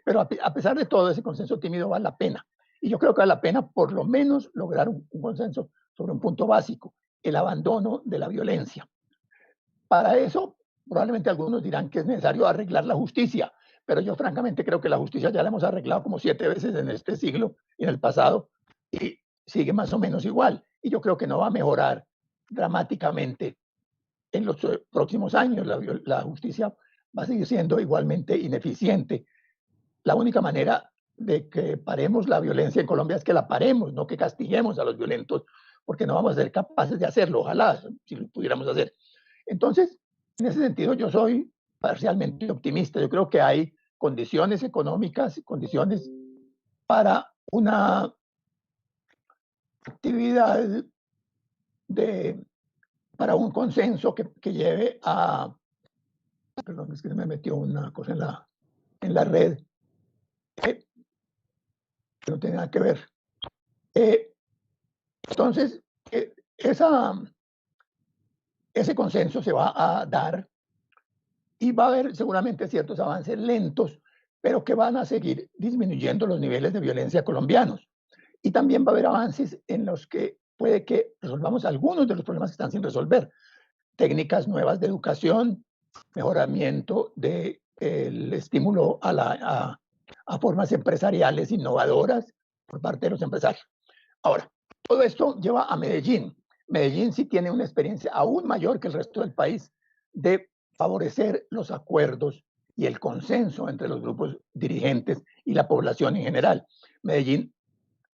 pero a pesar de todo, ese consenso tímido vale la pena. Y yo creo que vale la pena por lo menos lograr un consenso sobre un punto básico, el abandono de la violencia. Para eso, probablemente algunos dirán que es necesario arreglar la justicia, pero yo francamente creo que la justicia ya la hemos arreglado como 7 veces en este siglo y en el pasado, y sigue más o menos igual. Y yo creo que no va a mejorar dramáticamente en los próximos años. La justicia va a seguir siendo igualmente ineficiente. La única manera de que paremos la violencia en Colombia es que la paremos, no que castiguemos a los violentos, porque no vamos a ser capaces de hacerlo. Ojalá si lo pudiéramos hacer. Entonces, en ese sentido, yo soy parcialmente optimista. Yo creo que hay condiciones económicas y condiciones para una actividad para un consenso que lleve a... Perdón, es que se me metió una cosa en la red que no tiene nada que ver. Entonces, ese consenso se va a dar y va a haber seguramente ciertos avances lentos, pero que van a seguir disminuyendo los niveles de violencia colombianos. Y también va a haber avances en los que puede que resolvamos algunos de los problemas que están sin resolver. Técnicas nuevas de educación, mejoramiento del estímulo a formas empresariales innovadoras por parte de los empresarios. Ahora, todo esto lleva a Medellín. Medellín sí tiene una experiencia aún mayor que el resto del país de favorecer los acuerdos y el consenso entre los grupos dirigentes y la población en general. Medellín,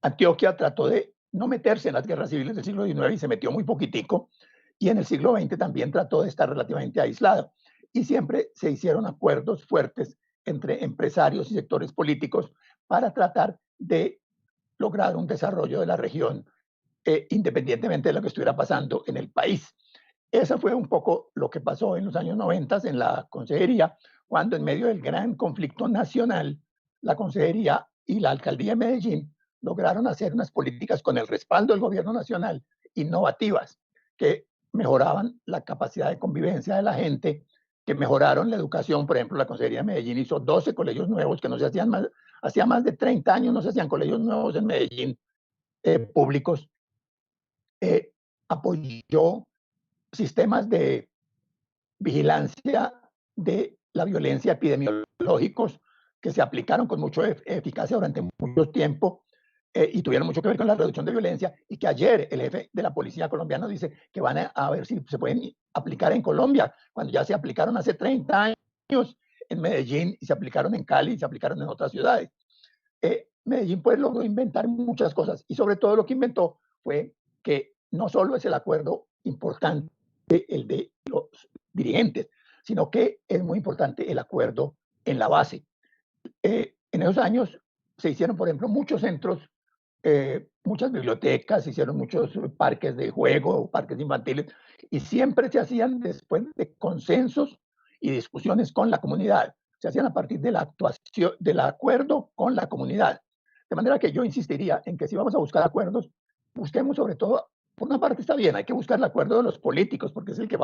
Antioquia trató de no meterse en las guerras civiles del siglo XIX y se metió muy poquitico, y en el siglo XX también trató de estar relativamente aislado. Y siempre se hicieron acuerdos fuertes entre empresarios y sectores políticos para tratar de lograr un desarrollo de la región independientemente de lo que estuviera pasando en el país. Eso fue un poco lo que pasó en los años 90 en la consejería, cuando en medio del gran conflicto nacional, la consejería y la alcaldía de Medellín lograron hacer unas políticas con el respaldo del gobierno nacional innovativas que mejoraban la capacidad de convivencia de la gente, que mejoraron la educación. Por ejemplo, la consejería de Medellín hizo 12 colegios nuevos que no se hacían más, hacía más de 30 años no se hacían colegios nuevos en Medellín públicos. Apoyó sistemas de vigilancia de la violencia epidemiológicos que se aplicaron con mucha eficacia durante mucho tiempo y tuvieron mucho que ver con la reducción de violencia, y que ayer el jefe de la policía colombiana dice que van a ver si se pueden aplicar en Colombia, cuando ya se aplicaron hace 30 años en Medellín y se aplicaron en Cali y se aplicaron en otras ciudades. Medellín pues logró inventar muchas cosas, y sobre todo lo que inventó fue que no solo es el acuerdo importante el de los dirigentes, sino que es muy importante el acuerdo en la base. En esos años se hicieron, por ejemplo, muchos centros, muchas bibliotecas, se hicieron muchos parques de juego, parques infantiles, y siempre se hacían después de consensos y discusiones con la comunidad. Se hacían a partir de la actuación, del acuerdo con la comunidad. De manera que yo insistiría en que si vamos a buscar acuerdos, busquemos sobre todo por una parte está bien, hay que buscar el acuerdo de los políticos, porque es el que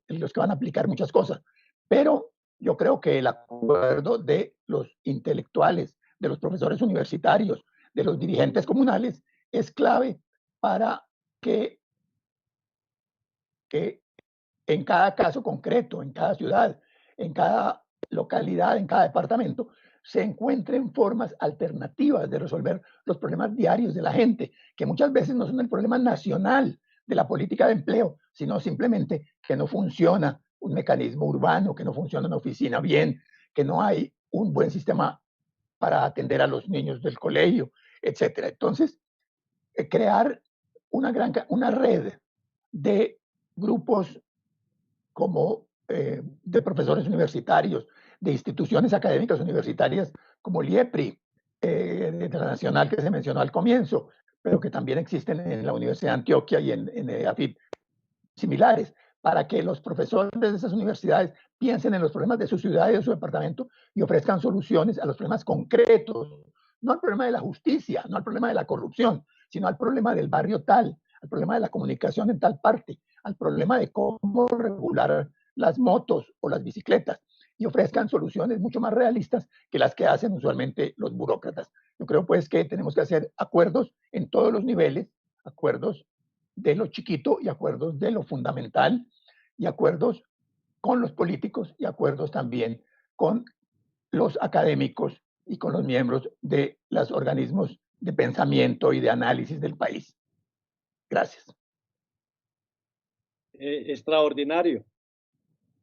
los que van a aplicar muchas cosas. Pero yo creo que el acuerdo de los intelectuales, de los profesores universitarios, de los dirigentes comunales, es clave para que en cada caso concreto, en cada ciudad, en cada localidad, en cada departamento, se encuentren formas alternativas de resolver los problemas diarios de la gente, que muchas veces no son el problema nacional de la política de empleo, sino simplemente que no funciona un mecanismo urbano, que no funciona una oficina bien, que no hay un buen sistema para atender a los niños del colegio, etcétera. Entonces, crear una red de grupos como de profesores universitarios, de instituciones académicas universitarias como el IEPRI, internacional que se mencionó al comienzo, pero que también existen en la Universidad de Antioquia y en AFIP similares, para que los profesores de esas universidades piensen en los problemas de su ciudad y de su departamento y ofrezcan soluciones a los problemas concretos, no al problema de la justicia, no al problema de la corrupción, sino al problema del barrio tal, al problema de la comunicación en tal parte, al problema de cómo regular las motos o las bicicletas, y ofrezcan soluciones mucho más realistas que las que hacen usualmente los burócratas. Yo creo pues que tenemos que hacer acuerdos en todos los niveles, acuerdos de lo chiquito y acuerdos de lo fundamental, y acuerdos con los políticos y acuerdos también con los académicos y con los miembros de los organismos de pensamiento y de análisis del país. Gracias. Extraordinario.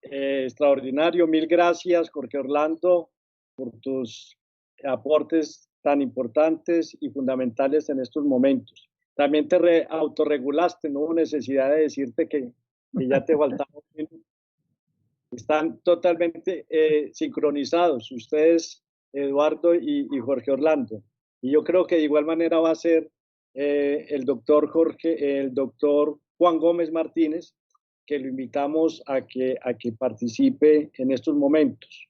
Extraordinario. Mil gracias, Jorge Orlando, por tus aportes tan importantes y fundamentales en estos momentos. También te autorregulaste, no hubo necesidad de decirte que ya te faltaba un minuto. Están totalmente sincronizados ustedes, Eduardo y Jorge Orlando. Y yo creo que de igual manera va a ser el doctor Juan Gómez Martínez, que lo invitamos a que participe en estos momentos.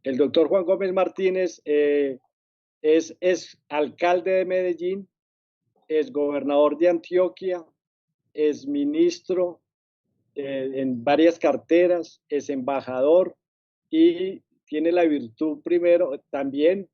El doctor Juan Gómez Martínez es alcalde de Medellín, es gobernador de Antioquia, es ministro en varias carteras, es embajador y tiene la virtud primero también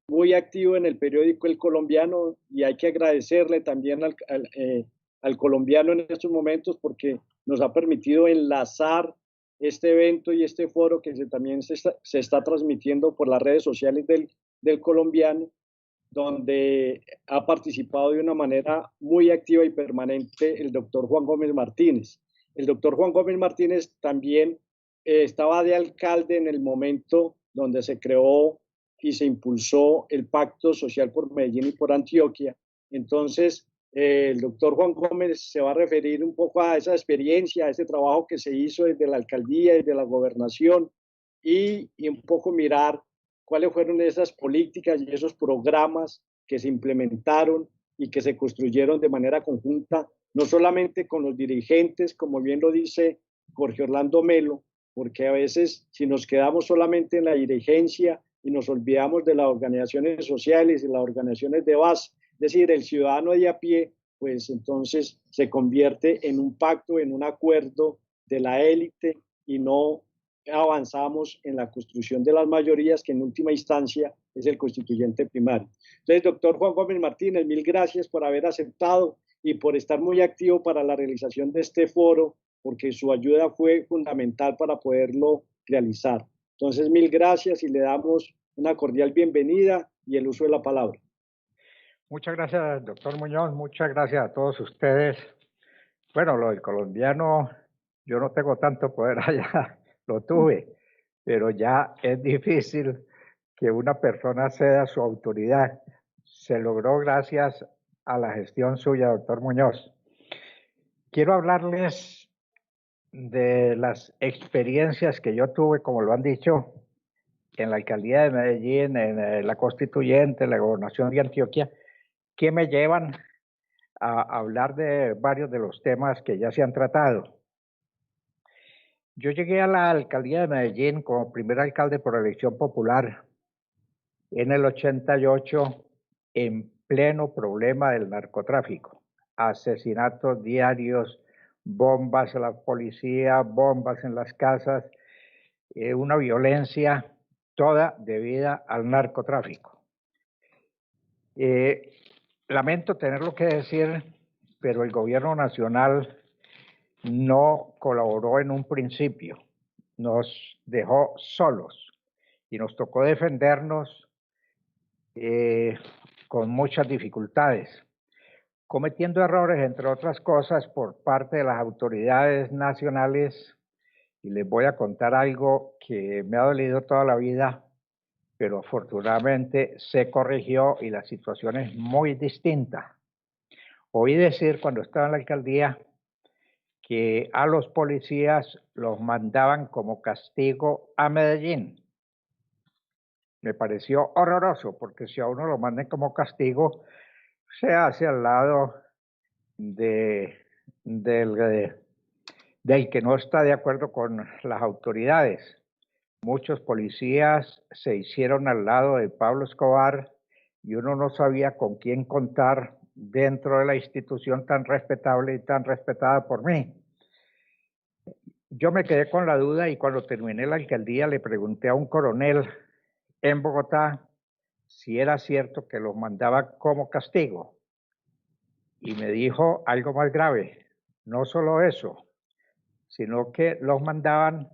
muy activo en el periódico El Colombiano, y hay que agradecerle también al colombiano en estos momentos porque nos ha permitido enlazar este evento y este foro que también se está transmitiendo por las redes sociales del colombiano, donde ha participado de una manera muy activa y permanente el doctor Juan Gómez Martínez. El doctor Juan Gómez Martínez también estaba de alcalde en el momento donde se creó y se impulsó el Pacto Social por Medellín y por Antioquia. Entonces, el doctor Juan Gómez se va a referir un poco a esa experiencia, a ese trabajo que se hizo desde la alcaldía, desde la gobernación, y un poco mirar cuáles fueron esas políticas y esos programas que se implementaron y que se construyeron de manera conjunta, no solamente con los dirigentes, como bien lo dice Jorge Orlando Melo, porque a veces si nos quedamos solamente en la dirigencia y nos olvidamos de las organizaciones sociales y las organizaciones de base, es decir, el ciudadano de a pie, pues entonces se convierte en un pacto, en un acuerdo de la élite y no avanzamos en la construcción de las mayorías, que en última instancia es el constituyente primario. Entonces, doctor Juan Gómez Martínez, mil gracias por haber aceptado y por estar muy activo para la realización de este foro, porque su ayuda fue fundamental para poderlo realizar. Entonces, mil gracias y le damos una cordial bienvenida y el uso de la palabra. Muchas gracias, doctor Muñoz. Muchas gracias a todos ustedes. Bueno, lo del colombiano, yo no tengo tanto poder allá, lo tuve, pero ya es difícil que una persona ceda su autoridad. Se logró gracias a la gestión suya, doctor Muñoz. Quiero hablarles de las experiencias que yo tuve, como lo han dicho, en la alcaldía de Medellín, en la constituyente, en la gobernación de Antioquia, que me llevan a hablar de varios de los temas que ya se han tratado. Yo llegué a la alcaldía de Medellín como primer alcalde por elección popular en el 88, en pleno problema del narcotráfico. Asesinatos diarios, bombas a la policía, bombas en las casas, una violencia toda debida al narcotráfico. Lamento tenerlo que decir, pero el gobierno nacional no colaboró en un principio, nos dejó solos y nos tocó defendernos con muchas dificultades, cometiendo errores, entre otras cosas, por parte de las autoridades nacionales. Y les voy a contar algo que me ha dolido toda la vida, pero afortunadamente se corrigió y la situación es muy distinta. Oí decir cuando estaba en la alcaldía que a los policías los mandaban como castigo a Medellín. Me pareció horroroso, porque si a uno lo mandan como castigo, se hace al lado del que no está de acuerdo con las autoridades. Muchos policías se hicieron al lado de Pablo Escobar y uno no sabía con quién contar dentro de la institución tan respetable y tan respetada por mí. Yo me quedé con la duda y cuando terminé la alcaldía le pregunté a un coronel en Bogotá si era cierto que los mandaba como castigo. Y me dijo algo más grave, no solo eso, sino que los mandaban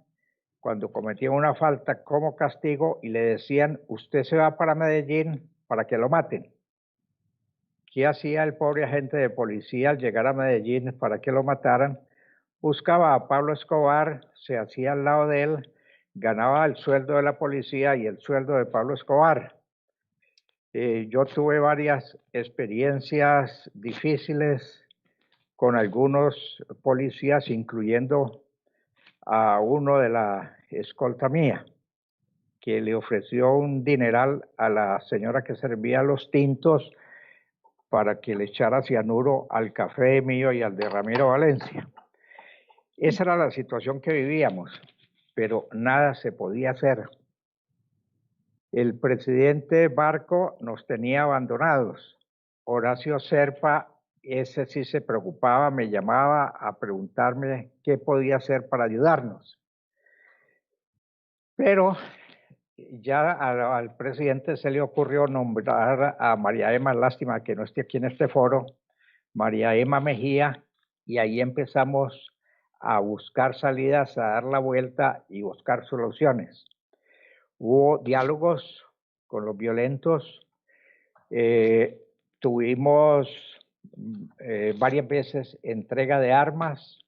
cuando cometían una falta como castigo y le decían, usted se va para Medellín para que lo maten. ¿Qué hacía el pobre agente de policía al llegar a Medellín para que lo mataran? Buscaba a Pablo Escobar, se hacía al lado de él, ganaba el sueldo de la policía y el sueldo de Pablo Escobar. Yo tuve varias experiencias difíciles con algunos policías, incluyendo a uno de la escolta mía, que le ofreció un dineral a la señora que servía los tintos para que le echara cianuro al café mío y al de Ramiro Valencia. Esa era la situación que vivíamos, pero nada se podía hacer. El presidente Barco nos tenía abandonados. Horacio Serpa, ese sí se preocupaba, me llamaba a preguntarme qué podía hacer para ayudarnos. Pero ya al presidente se le ocurrió nombrar a María Emma, lástima que no esté aquí en este foro, María Emma Mejía, y ahí empezamos a buscar salidas, a dar la vuelta y buscar soluciones. Hubo diálogos con los violentos, tuvimos varias veces entrega de armas,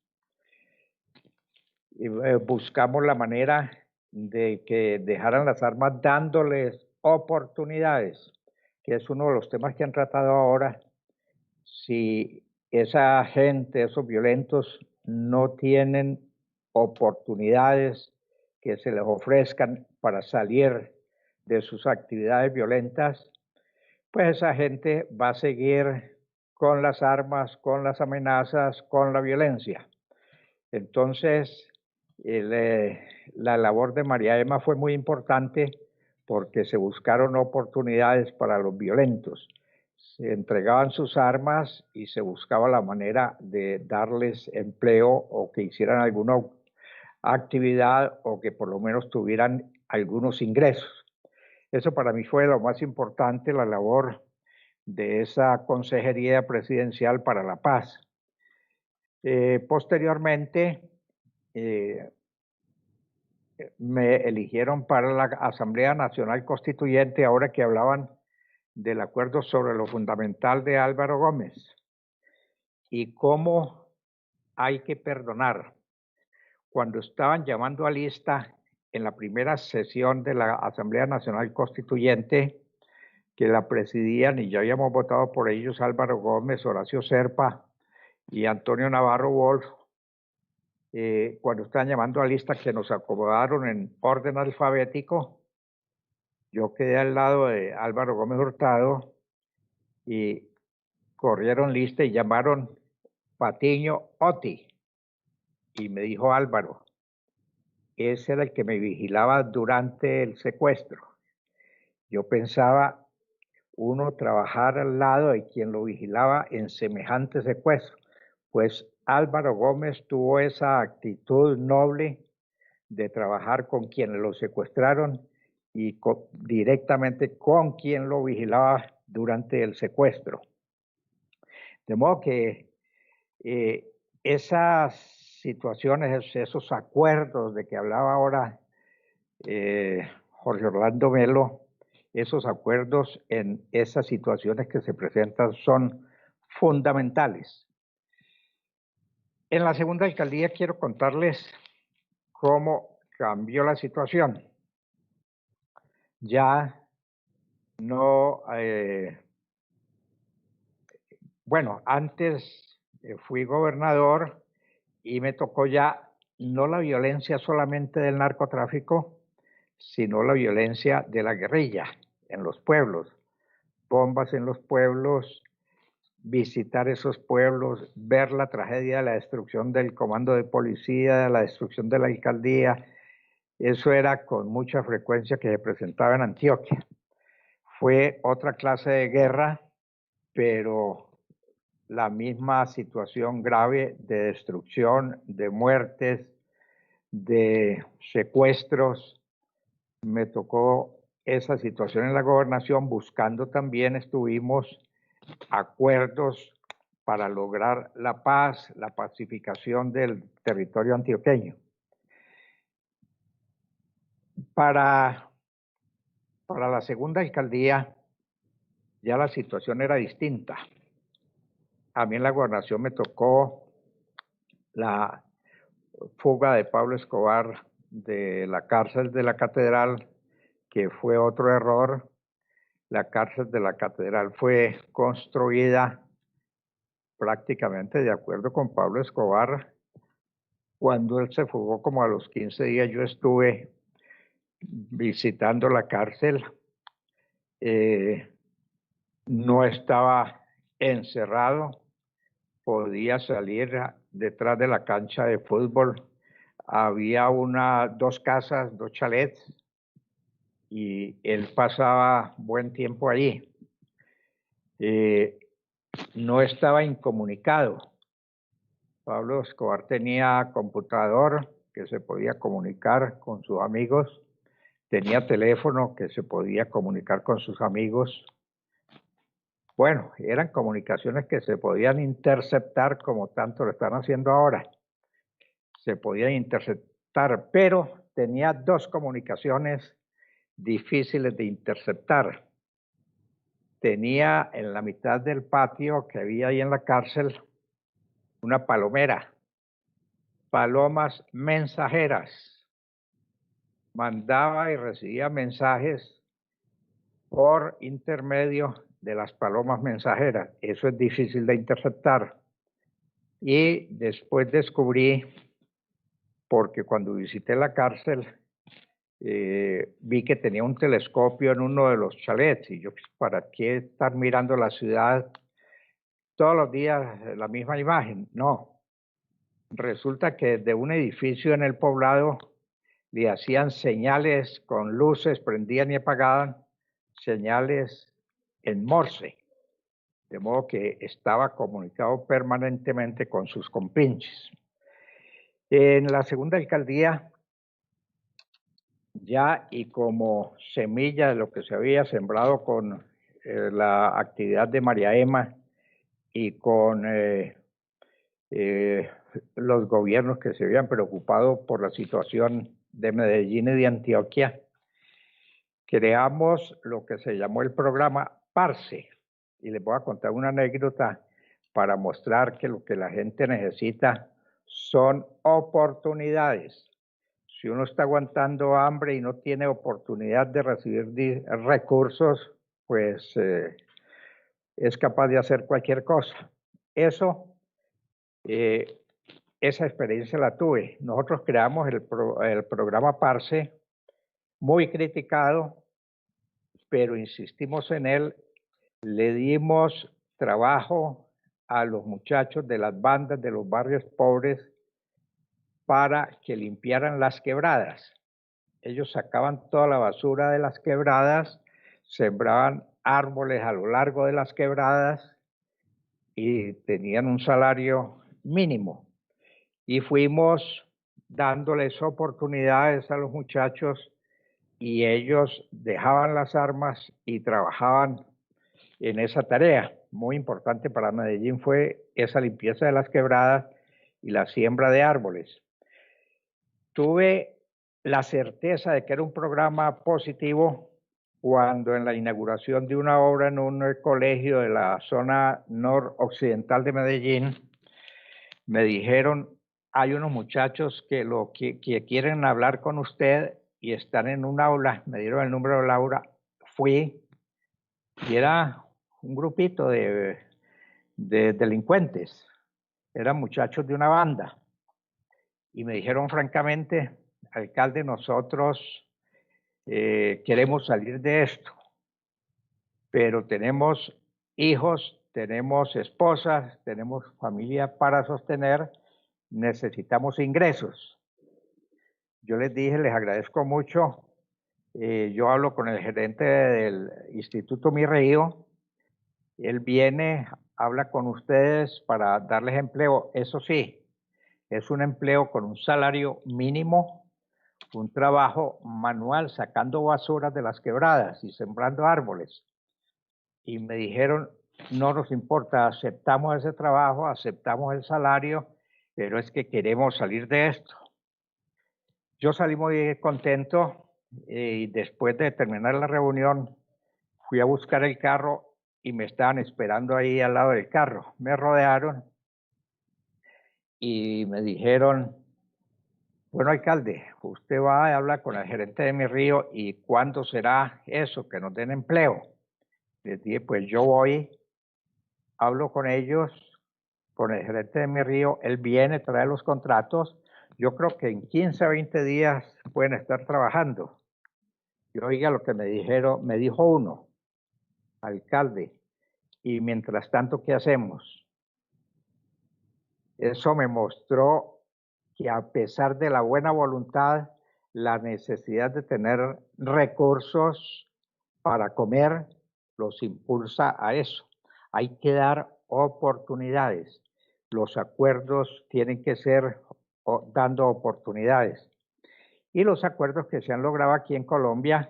y, buscamos la manera de que dejaran las armas dándoles oportunidades, que es uno de los temas que han tratado ahora. Si esa gente, esos violentos, no tienen oportunidades que se les ofrezcan para salir de sus actividades violentas, pues esa gente va a seguir con las armas, con las amenazas, con la violencia. Entonces, la labor de María Emma fue muy importante porque se buscaron oportunidades para los violentos. Se entregaban sus armas y se buscaba la manera de darles empleo o que hicieran alguna actividad o que por lo menos tuvieran algunos ingresos. Eso para mí fue lo más importante, la labor de esa Consejería Presidencial para la Paz. Posteriormente, me eligieron para la Asamblea Nacional Constituyente, ahora que hablaban del acuerdo sobre lo fundamental de Álvaro Gómez y cómo hay que perdonar. Cuando estaban llamando a lista en la primera sesión de la Asamblea Nacional Constituyente, que la presidían y ya habíamos votado por ellos Álvaro Gómez, Horacio Serpa y Antonio Navarro Wolf, cuando estaban llamando a lista que nos acomodaron en orden alfabético, yo quedé al lado de Álvaro Gómez Hurtado y corrieron lista y llamaron Patiño Oti. Y me dijo Álvaro, ese era el que me vigilaba durante el secuestro. Yo pensaba, uno trabajar al lado de quien lo vigilaba en semejante secuestro. Pues Álvaro Gómez tuvo esa actitud noble de trabajar con quienes lo secuestraron y directamente con quien lo vigilaba durante el secuestro. De modo que esas situaciones, esos acuerdos de que hablaba ahora Jorge Orlando Melo, esos acuerdos en esas situaciones que se presentan son fundamentales. En la segunda alcaldía quiero contarles cómo cambió la situación. Ya no, bueno, antes fui gobernador y me tocó ya no la violencia solamente del narcotráfico, sino la violencia de la guerrilla en los pueblos, bombas en los pueblos, visitar esos pueblos, ver la tragedia de la destrucción del comando de policía, de la destrucción de la alcaldía. Eso era con mucha frecuencia que se presentaba en Antioquia. Fue otra clase de guerra, pero la misma situación grave de destrucción, de muertes, de secuestros. Me tocó esa situación en la gobernación, buscando también estuvimos acuerdos para lograr la paz, la pacificación del territorio antioqueño. Para la segunda alcaldía ya la situación era distinta. A mí en la gobernación me tocó la fuga de Pablo Escobar de la cárcel de la Catedral, que fue otro error. La cárcel de la Catedral fue construida prácticamente de acuerdo con Pablo Escobar. Cuando él se fugó, como a los 15 días, yo estuve visitando la cárcel. No estaba encerrado, podía salir detrás de la cancha de fútbol. Había dos casas, 2 chalets, y él pasaba buen tiempo allí. No estaba incomunicado. Pablo Escobar tenía computador que se podía comunicar con sus amigos, tenía teléfono que se podía comunicar con sus amigos. Bueno, eran comunicaciones que se podían interceptar como tanto lo están haciendo ahora. Se podían interceptar, pero tenía 2 comunicaciones difíciles de interceptar. Tenía en la mitad del patio que había ahí en la cárcel una palomera, palomas mensajeras. Mandaba y recibía mensajes por intermedio de las palomas mensajeras. Eso es difícil de interceptar. Y después descubrí, porque cuando visité la cárcel, vi que tenía un telescopio en uno de los chalets, y yo, ¿para qué estar mirando la ciudad todos los días la misma imagen? No. Resulta que desde un edificio en el poblado le hacían señales con luces, prendían y apagaban, señales en Morse, de modo que estaba comunicado permanentemente con sus compinches. En la segunda alcaldía, ya y como semilla de lo que se había sembrado con la actividad de María Emma y con los gobiernos que se habían preocupado por la situación de Medellín y de Antioquia, creamos lo que se llamó el programa Parce. Y les voy a contar una anécdota para mostrar que lo que la gente necesita son oportunidades. Si uno está aguantando hambre y no tiene oportunidad de recibir recursos, pues es capaz de hacer cualquier cosa. Esa experiencia la tuve. Nosotros creamos el programa Parce, muy criticado, pero insistimos en él. Le dimos trabajo a los muchachos de las bandas de los barrios pobres para que limpiaran las quebradas. Ellos sacaban toda la basura de las quebradas, sembraban árboles a lo largo de las quebradas y tenían un salario mínimo. Y fuimos dándoles oportunidades a los muchachos y ellos dejaban las armas y trabajaban en esa tarea. Muy importante para Medellín fue esa limpieza de las quebradas y la siembra de árboles. Tuve la certeza de que era un programa positivo cuando en la inauguración de una obra en un colegio de la zona noroccidental de Medellín, me dijeron, hay unos muchachos que quieren hablar con usted y están en un aula, me dieron el número de la aula, fui y era un grupito de delincuentes, eran muchachos de una banda y me dijeron francamente, alcalde, nosotros queremos salir de esto, pero tenemos hijos, tenemos esposas, tenemos familia para sostener, necesitamos ingresos. Yo les dije, les agradezco mucho, yo hablo con el gerente del Instituto Mi Río, él viene, habla con ustedes para darles empleo, eso sí, es un empleo con un salario mínimo, un trabajo manual sacando basuras de las quebradas y sembrando árboles. Y me dijeron, no nos importa, aceptamos ese trabajo, aceptamos el salario, pero es que queremos salir de esto. Yo salí muy contento y después de terminar la reunión fui a buscar el carro y me estaban esperando ahí al lado del carro. Me rodearon y me dijeron, bueno, alcalde, usted va a hablar con el gerente de Mi Río y ¿cuándo será eso, que nos den empleo? Les dije, pues yo voy, hablo con ellos, con el gerente de Mi Río, él viene, trae los contratos, yo creo que en 15 a 20 días pueden estar trabajando. Y oiga lo que me dijeron, me dijo uno, alcalde, y mientras tanto, ¿qué hacemos? Eso me mostró que a pesar de la buena voluntad, la necesidad de tener recursos para comer los impulsa a eso. Hay que dar oportunidades. Los acuerdos tienen que ser dando oportunidades. Y los acuerdos que se han logrado aquí en Colombia,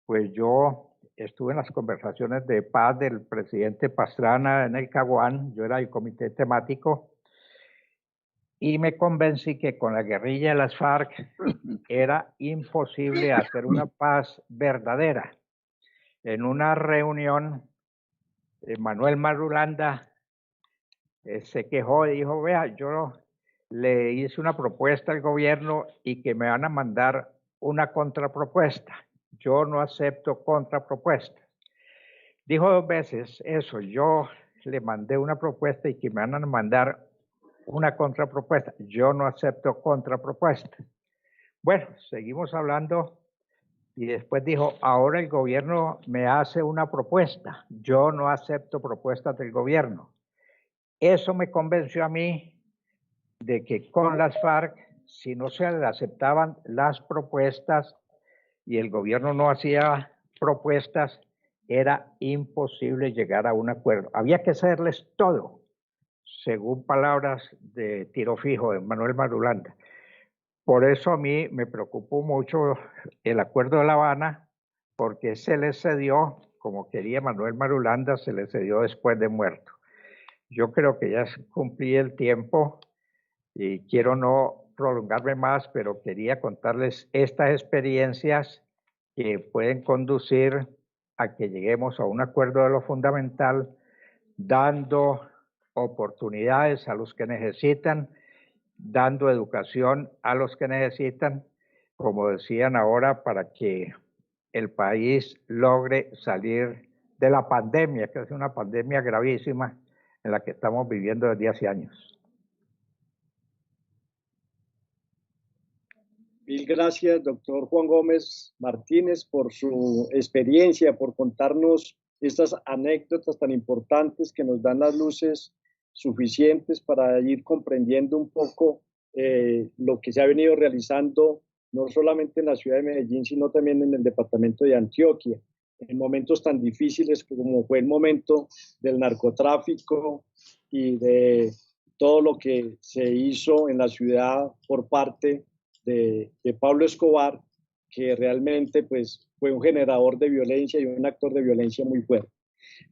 pues yo estuve en las conversaciones de paz del presidente Pastrana en el Caguán, yo era el comité temático, y me convencí que con la guerrilla de las FARC era imposible hacer una paz verdadera. En una reunión, Manuel Marulanda se quejó y dijo, vea, yo le hice una propuesta al gobierno y que me van a mandar una contrapropuesta. Yo no acepto contrapropuestas. Dijo 2 veces eso, yo le mandé una propuesta y que me van a mandar una contrapropuesta. Yo no acepto contrapropuesta. Bueno, seguimos hablando y después dijo, ahora el gobierno me hace una propuesta. Yo no acepto propuestas del gobierno. Eso me convenció a mí de que con las FARC, si no se le aceptaban las propuestas y el gobierno no hacía propuestas, era imposible llegar a un acuerdo. Había que hacerles todo, según palabras de tiro fijo de Manuel Marulanda. Por eso a mí me preocupó mucho el acuerdo de La Habana, porque se les cedió, como quería Manuel Marulanda, se les cedió después de muerto. Yo creo que ya cumplí el tiempo y quiero no prolongarme más, pero quería contarles estas experiencias que pueden conducir a que lleguemos a un acuerdo de lo fundamental, dando oportunidades a los que necesitan, dando educación a los que necesitan, como decían ahora, para que el país logre salir de la pandemia, que es una pandemia gravísima en la que estamos viviendo desde hace años. Mil gracias, doctor Juan Gómez Martínez, por su experiencia, por contarnos estas anécdotas tan importantes que nos dan las luces suficientes para ir comprendiendo un poco lo que se ha venido realizando, no solamente en la ciudad de Medellín, sino también en el departamento de Antioquia, en momentos tan difíciles como fue el momento del narcotráfico y de todo lo que se hizo en la ciudad por parte de Pablo Escobar, que realmente pues, fue un generador de violencia y un actor de violencia muy fuerte.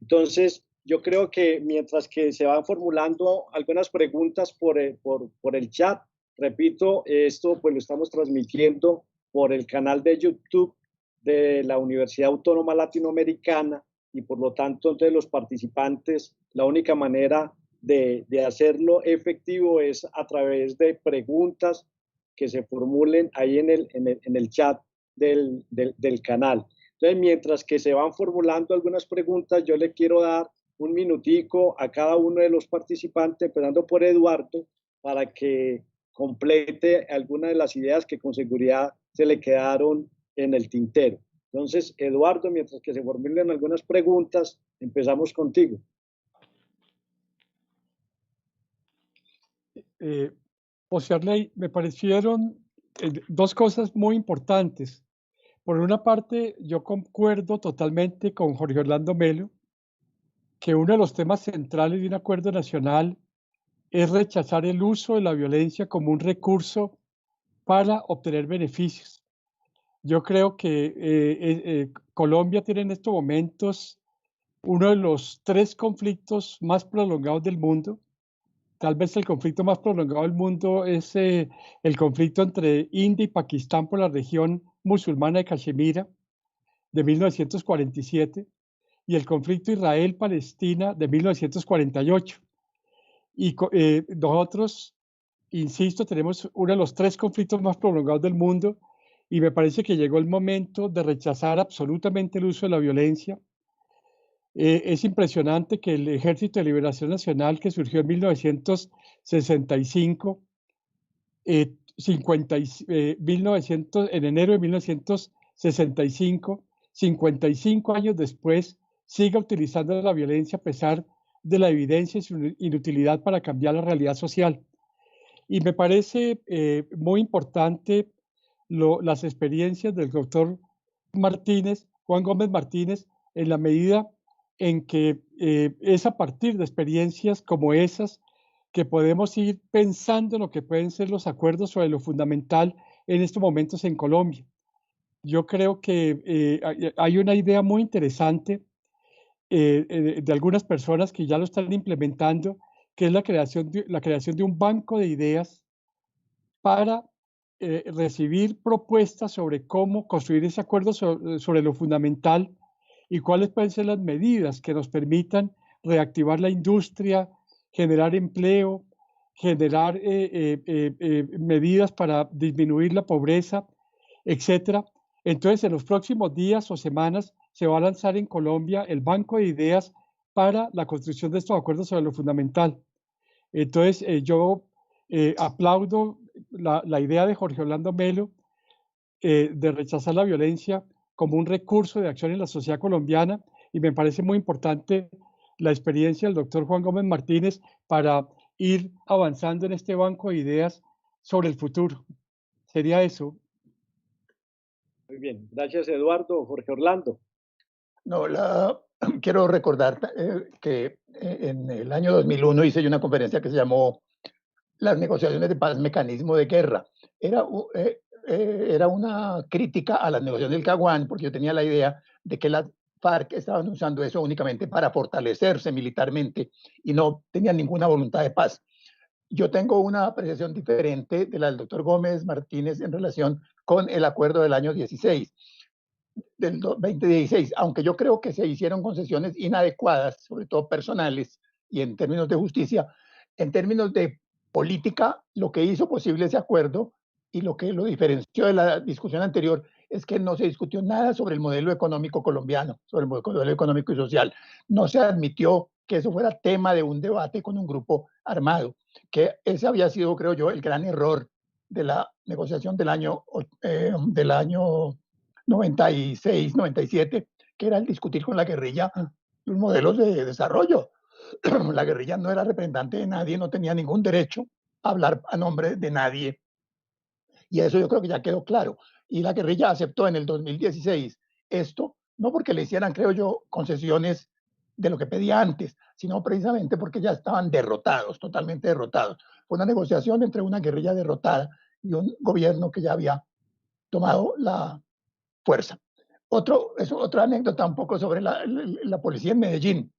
Entonces, yo creo que mientras que se van formulando algunas preguntas por el chat, repito, esto pues lo estamos transmitiendo por el canal de YouTube de la Universidad Autónoma Latinoamericana y por lo tanto entonces los participantes, la única manera de hacerlo efectivo es a través de preguntas que se formulen ahí en el chat del canal. Entonces, mientras que se van formulando algunas preguntas, yo le quiero dar un minutico a cada uno de los participantes, empezando por Eduardo, para que complete algunas de las ideas que con seguridad se le quedaron en el tintero. Entonces, Eduardo, mientras que se formulen algunas preguntas, empezamos contigo. José Arley, me parecieron dos cosas muy importantes. Por una parte, yo concuerdo totalmente con Jorge Orlando Melo, que uno de los temas centrales de un acuerdo nacional es rechazar el uso de la violencia como un recurso para obtener beneficios. Yo creo que Colombia tiene en estos momentos uno de los 3 conflictos más prolongados del mundo. Tal vez el conflicto más prolongado del mundo es el conflicto entre India y Pakistán por la región musulmana de Cachemira de 1947 y el conflicto Israel-Palestina de 1948. Y nosotros, insisto, tenemos uno de los 3 conflictos más prolongados del mundo y me parece que llegó el momento de rechazar absolutamente el uso de la violencia. Es impresionante que el Ejército de Liberación Nacional, que surgió en 1965, en enero de 1965, 55 años después, siga utilizando la violencia a pesar de la evidencia y su inutilidad para cambiar la realidad social. Y me parece muy importante las experiencias del doctor Martínez, Juan Gómez Martínez, en la medida en que es a partir de experiencias como esas que podemos ir pensando en lo que pueden ser los acuerdos sobre lo fundamental en estos momentos en Colombia. Yo creo que hay una idea muy interesante de algunas personas que ya lo están implementando, que es la creación de un banco de ideas para recibir propuestas sobre cómo construir ese acuerdo sobre lo fundamental y cuáles pueden ser las medidas que nos permitan reactivar la industria, generar empleo, generar medidas para disminuir la pobreza, etcétera. Entonces, en los próximos días o semanas se va a lanzar en Colombia el banco de ideas para la construcción de estos acuerdos sobre lo fundamental. Entonces, yo aplaudo la idea de Jorge Orlando Melo de rechazar la violencia como un recurso de acción en la sociedad colombiana y me parece muy importante la experiencia del doctor Juan Gómez Martínez para ir avanzando en este banco de ideas sobre el futuro. Sería eso. Muy bien, gracias Eduardo. Jorge Orlando. No, quiero recordar que en el año 2001 hice una conferencia que se llamó Las negociaciones de paz, mecanismo de guerra. Era una crítica a las negociaciones del Caguán, porque yo tenía la idea de que las FARC estaban usando eso únicamente para fortalecerse militarmente y no tenían ninguna voluntad de paz. Yo tengo una apreciación diferente de la del doctor Gómez Martínez en relación con el acuerdo del año 16, del 2016, aunque yo creo que se hicieron concesiones inadecuadas, sobre todo personales y en términos de justicia. En términos de política, lo que hizo posible ese acuerdo y lo que lo diferenció de la discusión anterior es que no se discutió nada sobre el modelo económico colombiano, sobre el modelo económico y social. No se admitió que eso fuera tema de un debate con un grupo armado, que ese había sido, creo yo, el gran error de la negociación del año 96, 97, que era el discutir con la guerrilla los modelos de desarrollo. La guerrilla no era representante de nadie, no tenía ningún derecho a hablar a nombre de nadie. Y eso yo creo que ya quedó claro. Y la guerrilla aceptó en el 2016 esto no porque le hicieran, creo yo, concesiones de lo que pedía antes, sino precisamente porque ya estaban derrotados, totalmente derrotados. Fue una negociación entre una guerrilla derrotada y un gobierno que ya había tomado la fuerza. Otra anécdota un poco sobre la policía en Medellín.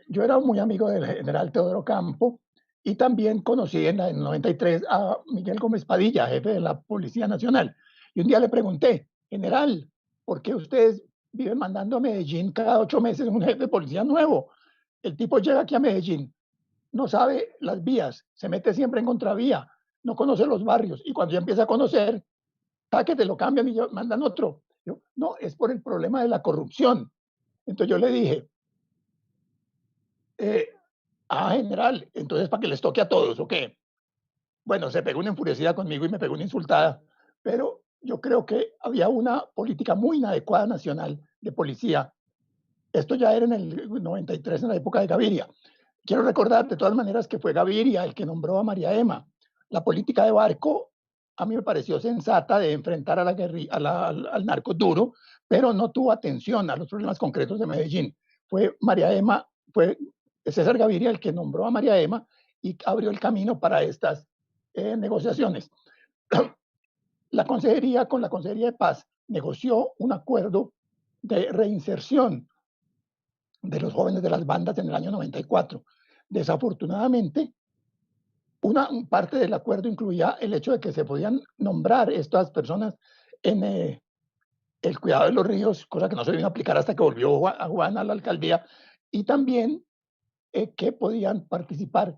Yo era muy amigo del general Teodoro Campo y también conocí en el 93 a Miguel Gómez Padilla, jefe de la Policía Nacional. Y un día le pregunté, general, ¿por qué ustedes viven mandando a Medellín cada 8 meses un jefe de policía nuevo? El tipo llega aquí a Medellín, no sabe las vías, se mete siempre en contravía, no conoce los barrios y cuando ya empieza a conocer, que te lo cambian y mandan otro. Yo, no, es por el problema de la corrupción. Entonces yo le dije, general, entonces para que les toque a todos, ¿o qué? Bueno, se pegó una enfurecida conmigo y me pegó una insultada, pero yo creo que había una política muy inadecuada nacional de policía. Esto ya era en el 93, en la época de Gaviria. Quiero recordar de todas maneras que fue Gaviria el que nombró a María Emma. La política de Barco a mí me pareció sensata de enfrentar a la guerrilla, al narco duro, pero no tuvo atención a los problemas concretos de Medellín. Fue María Emma, fue César Gaviria el que nombró a María Emma y abrió el camino para estas negociaciones. La Consejería, con la Consejería de Paz, negoció un acuerdo de reinserción de los jóvenes de las bandas en el año 94. Desafortunadamente, una parte del acuerdo incluía el hecho de que se podían nombrar estas personas en el cuidado de los ríos, cosa que no se vino a aplicar hasta que volvió a Juan a la alcaldía, y también que podían participar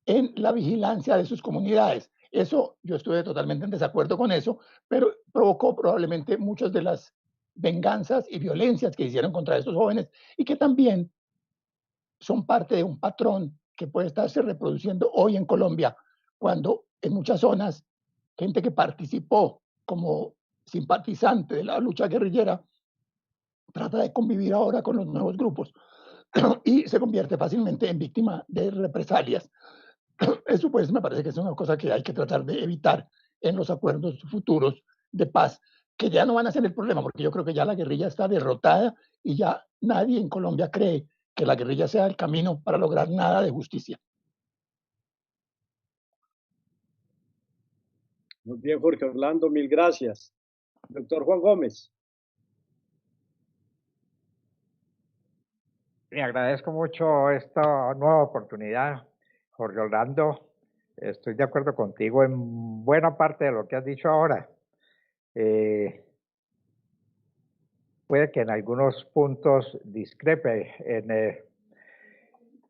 en la vigilancia de sus comunidades. Eso, yo estuve totalmente en desacuerdo con eso, pero provocó probablemente muchas de las venganzas y violencias que hicieron contra estos jóvenes y que también son parte de un patrón que puede estarse reproduciendo hoy en Colombia, cuando en muchas zonas, gente que participó como simpatizante de la lucha guerrillera trata de convivir ahora con los nuevos grupos y se convierte fácilmente en víctima de represalias. Eso pues me parece que es una cosa que hay que tratar de evitar en los acuerdos futuros de paz, que ya no van a ser el problema, porque yo creo que ya la guerrilla está derrotada y ya nadie en Colombia cree que la guerrilla sea el camino para lograr nada de justicia. Muy bien, Jorge Orlando, mil gracias. Doctor Juan Gómez. Le agradezco mucho esta nueva oportunidad, Jorge Orlando. Estoy de acuerdo contigo en buena parte de lo que has dicho ahora. Puede que en algunos puntos discrepe.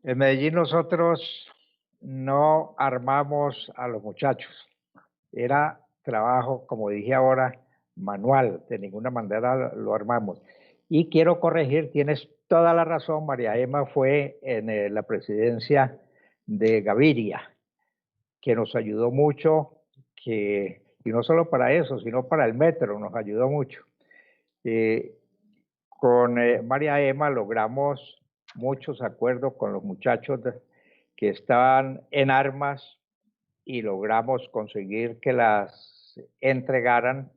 En Medellín nosotros no armamos a los muchachos. Era trabajo, como dije ahora, manual. De ninguna manera lo armamos. Y quiero corregir, tienes toda la razón, María Emma fue en la presidencia de Gaviria, que nos ayudó mucho, y no solo para eso, sino para el metro, nos ayudó mucho. Con María Emma logramos muchos acuerdos con los muchachos que estaban en armas y logramos conseguir que las entregaran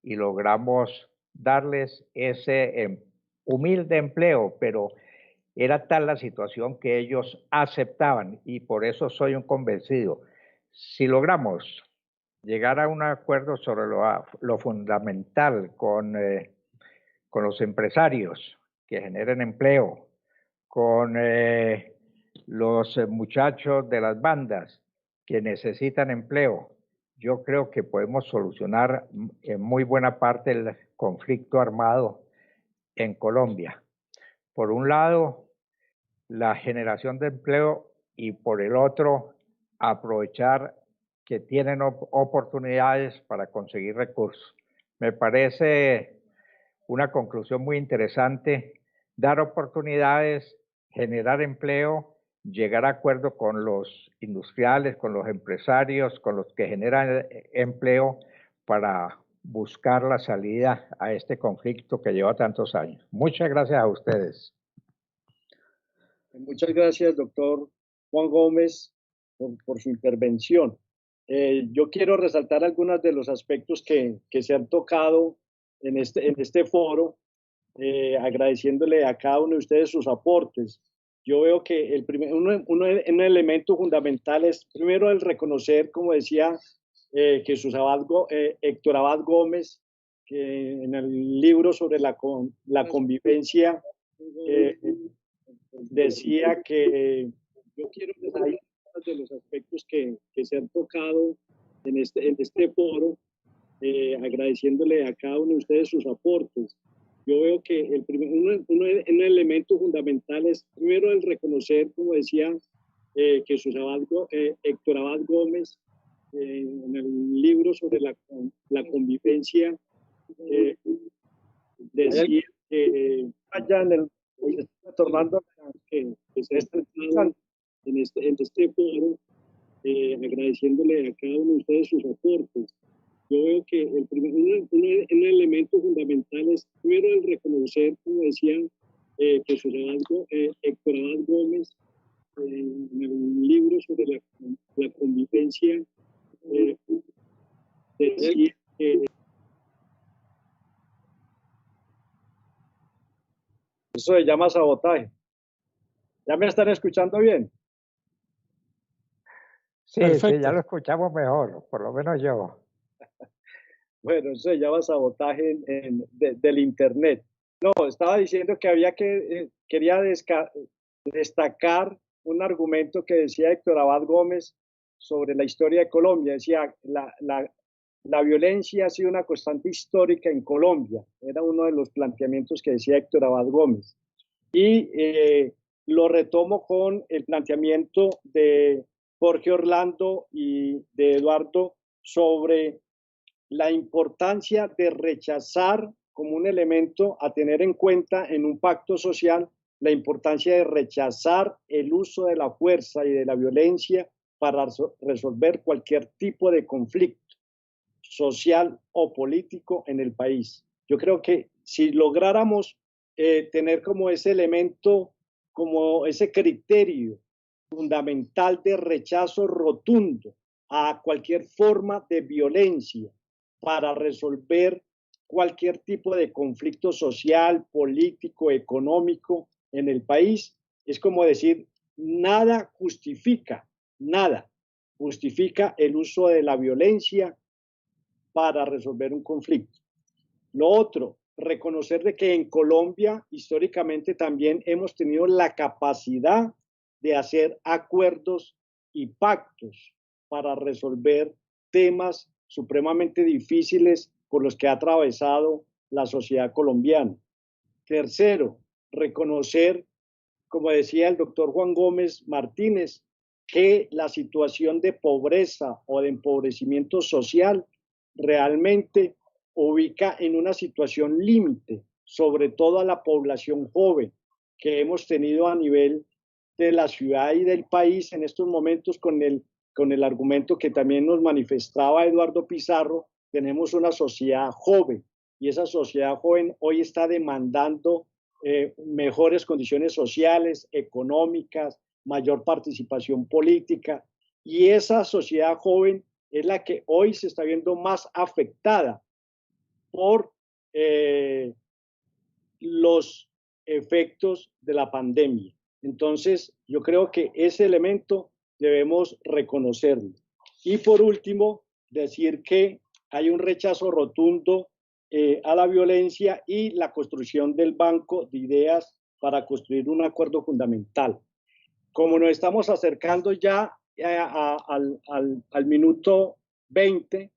y logramos darles ese humilde empleo, pero era tal la situación que ellos aceptaban y por eso soy un convencido. Si logramos llegar a un acuerdo sobre lo fundamental con los empresarios que generen empleo, con los muchachos de las bandas que necesitan empleo, yo creo que podemos solucionar en muy buena parte el conflicto armado en Colombia. Por un lado, la generación de empleo y por el otro, aprovechar que tienen oportunidades para conseguir recursos. Me parece una conclusión muy interesante, dar oportunidades, generar empleo, llegar a acuerdo con los industriales, con los empresarios, con los que generan empleo para buscar la salida a este conflicto que lleva tantos años. Muchas gracias a ustedes. Muchas gracias, doctor Juan Gómez, por su intervención. Yo quiero resaltar algunos de los aspectos que se han tocado en este foro agradeciéndole a cada uno de ustedes sus aportes. Yo veo que un elemento fundamental es primero el reconocer, como decía Jesús Héctor Abad Gómez, que en el libro sobre la convivencia decía que yo quiero resaltar de los aspectos que se han tocado en este foro, agradeciéndole a cada uno de ustedes sus aportes. Yo veo que un elemento fundamental es primero el reconocer, como decía Jesús Héctor Abad Gómez, en el libro sobre la convivencia, decía que allá en el retornando que se está en este foro, agradeciéndole a cada uno de ustedes sus aportes. Yo veo que un elemento fundamental es primero el reconocer, como decía Jesús Héctor Abad Gómez, en el libro sobre la convivencia, decía que eso se llama sabotaje. ¿Ya me están escuchando bien? Sí, sí, ya lo escuchamos mejor, por lo menos yo. Bueno, eso se llama sabotaje del Internet. No, estaba diciendo que quería destacar un argumento que decía Héctor Abad Gómez sobre la historia de Colombia. Decía, la violencia ha sido una constante histórica en Colombia. Era uno de los planteamientos que decía Héctor Abad Gómez. Y lo retomo con el planteamiento de Jorge Orlando y de Eduardo sobre la importancia de rechazar como un elemento a tener en cuenta en un pacto social, la importancia de rechazar el uso de la fuerza y de la violencia para resolver cualquier tipo de conflicto social o político en el país. Yo creo que si lográramos tener como ese elemento, como ese criterio fundamental de rechazo rotundo a cualquier forma de violencia para resolver cualquier tipo de conflicto social, político, económico en el país, es como decir, nada justifica el uso de la violencia para resolver un conflicto. Lo otro, reconocer de que en Colombia históricamente también hemos tenido la capacidad de hacer acuerdos y pactos para resolver temas supremamente difíciles por los que ha atravesado la sociedad colombiana. Tercero, reconocer, como decía el doctor Juan Gómez Martínez, que la situación de pobreza o de empobrecimiento social realmente ubica en una situación límite, sobre todo a la población joven que hemos tenido a nivel de la ciudad y del país en estos momentos con el argumento que también nos manifestaba Eduardo Pizarro. Tenemos una sociedad joven y esa sociedad joven hoy está demandando mejores condiciones sociales, económicas, mayor participación política, y esa sociedad joven es la que hoy se está viendo más afectada por los efectos de la pandemia. Entonces, yo creo que ese elemento debemos reconocerlo. Y por último, decir que hay un rechazo rotundo a la violencia y la construcción del banco de ideas para construir un acuerdo fundamental. Como nos estamos acercando ya al minuto 20,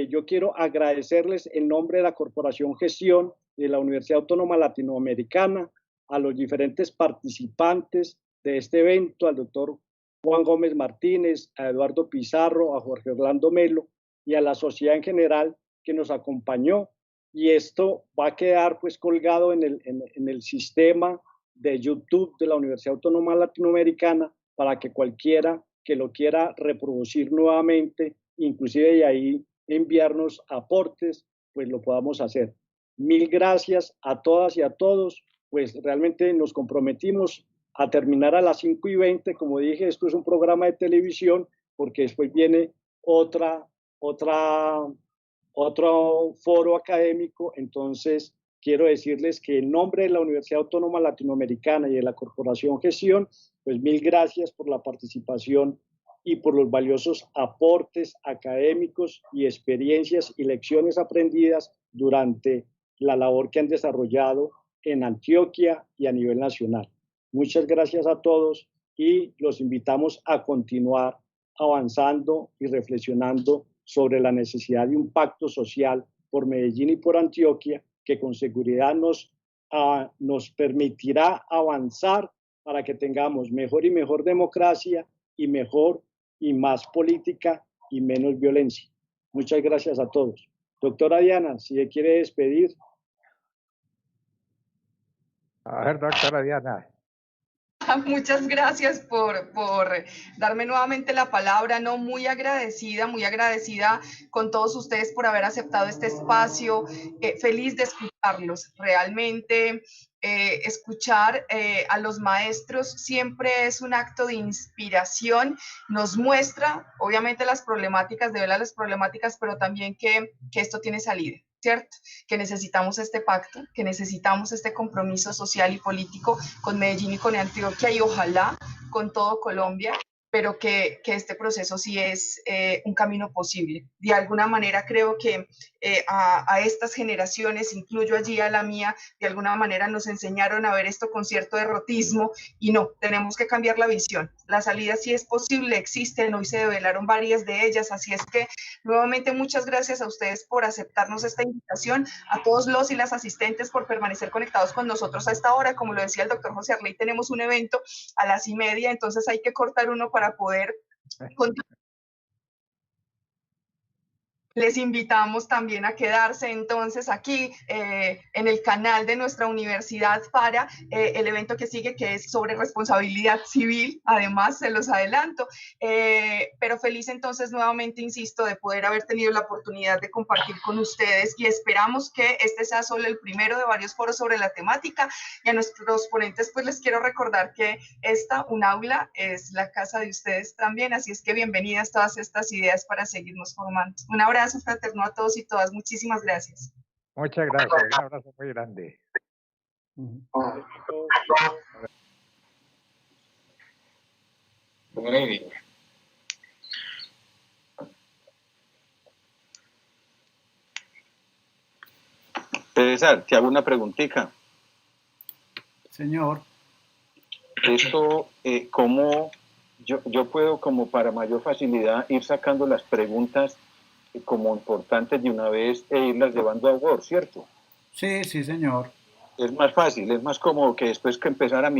yo quiero agradecerles en nombre de la Corporación Gestión de la Universidad Autónoma Latinoamericana a los diferentes participantes de este evento, al doctor Juan Gómez Martínez, a Eduardo Pizarro, a Jorge Orlando Melo y a la sociedad en general que nos acompañó. Y esto va a quedar pues colgado en el sistema de YouTube de la Universidad Autónoma Latinoamericana para que cualquiera que lo quiera reproducir nuevamente, inclusive de ahí enviarnos aportes, pues lo podamos hacer. Mil gracias a todas y a todos, pues realmente nos comprometimos a terminar a las 5:20, como dije, esto es un programa de televisión, porque después viene otro foro académico, entonces quiero decirles que en nombre de la Universidad Autónoma Latinoamericana y de la Corporación Gestión, pues mil gracias por la participación y por los valiosos aportes académicos y experiencias y lecciones aprendidas durante la labor que han desarrollado en Antioquia y a nivel nacional. Muchas gracias a todos y los invitamos a continuar avanzando y reflexionando sobre la necesidad de un pacto social por Medellín y por Antioquia que con seguridad nos permitirá avanzar para que tengamos mejor y mejor democracia y mejor y más política y menos violencia. Muchas gracias a todos. Doctora Diana, si se quiere despedir. A ver, doctora Diana. Muchas gracias por darme nuevamente la palabra, ¿no? Muy agradecida con todos ustedes por haber aceptado este espacio, feliz de escucharlos, realmente escuchar a los maestros siempre es un acto de inspiración, nos muestra obviamente las problemáticas, devela las problemáticas, pero también que esto tiene salida. ¿Cierto? Que necesitamos este pacto, que necesitamos este compromiso social y político con Medellín y con Antioquia y ojalá con todo Colombia, pero que este proceso sí es un camino posible. De alguna manera creo que a estas generaciones, incluyo allí a la mía, de alguna manera nos enseñaron a ver esto con cierto derrotismo y no, tenemos que cambiar la visión. La salida sí es posible, existen, hoy se develaron varias de ellas, así es que nuevamente muchas gracias a ustedes por aceptarnos esta invitación, a todos los y las asistentes por permanecer conectados con nosotros a esta hora. Como lo decía el doctor José Arley, tenemos un evento a las 1:30, entonces hay que cortar uno para poder continuar. Les invitamos también a quedarse entonces aquí en el canal de nuestra universidad para el evento que sigue, que es sobre responsabilidad civil, además se los adelanto, pero feliz entonces nuevamente, insisto, de poder haber tenido la oportunidad de compartir con ustedes y esperamos que este sea solo el primero de varios foros sobre la temática y a nuestros ponentes pues les quiero recordar que un aula es la casa de ustedes también, así es que bienvenidas todas estas ideas para seguirnos formando. Un abrazo fraterno a todos y todas. Muchísimas gracias. Muchas gracias. Un abrazo muy grande. César, te hago una preguntita. Señor. Esto, ¿cómo yo puedo, como para mayor facilidad, ir sacando las preguntas como importantes de una vez e irlas llevando a Word, ¿cierto? Sí, sí, señor. Es más fácil, es más cómodo que después que empezar a mirar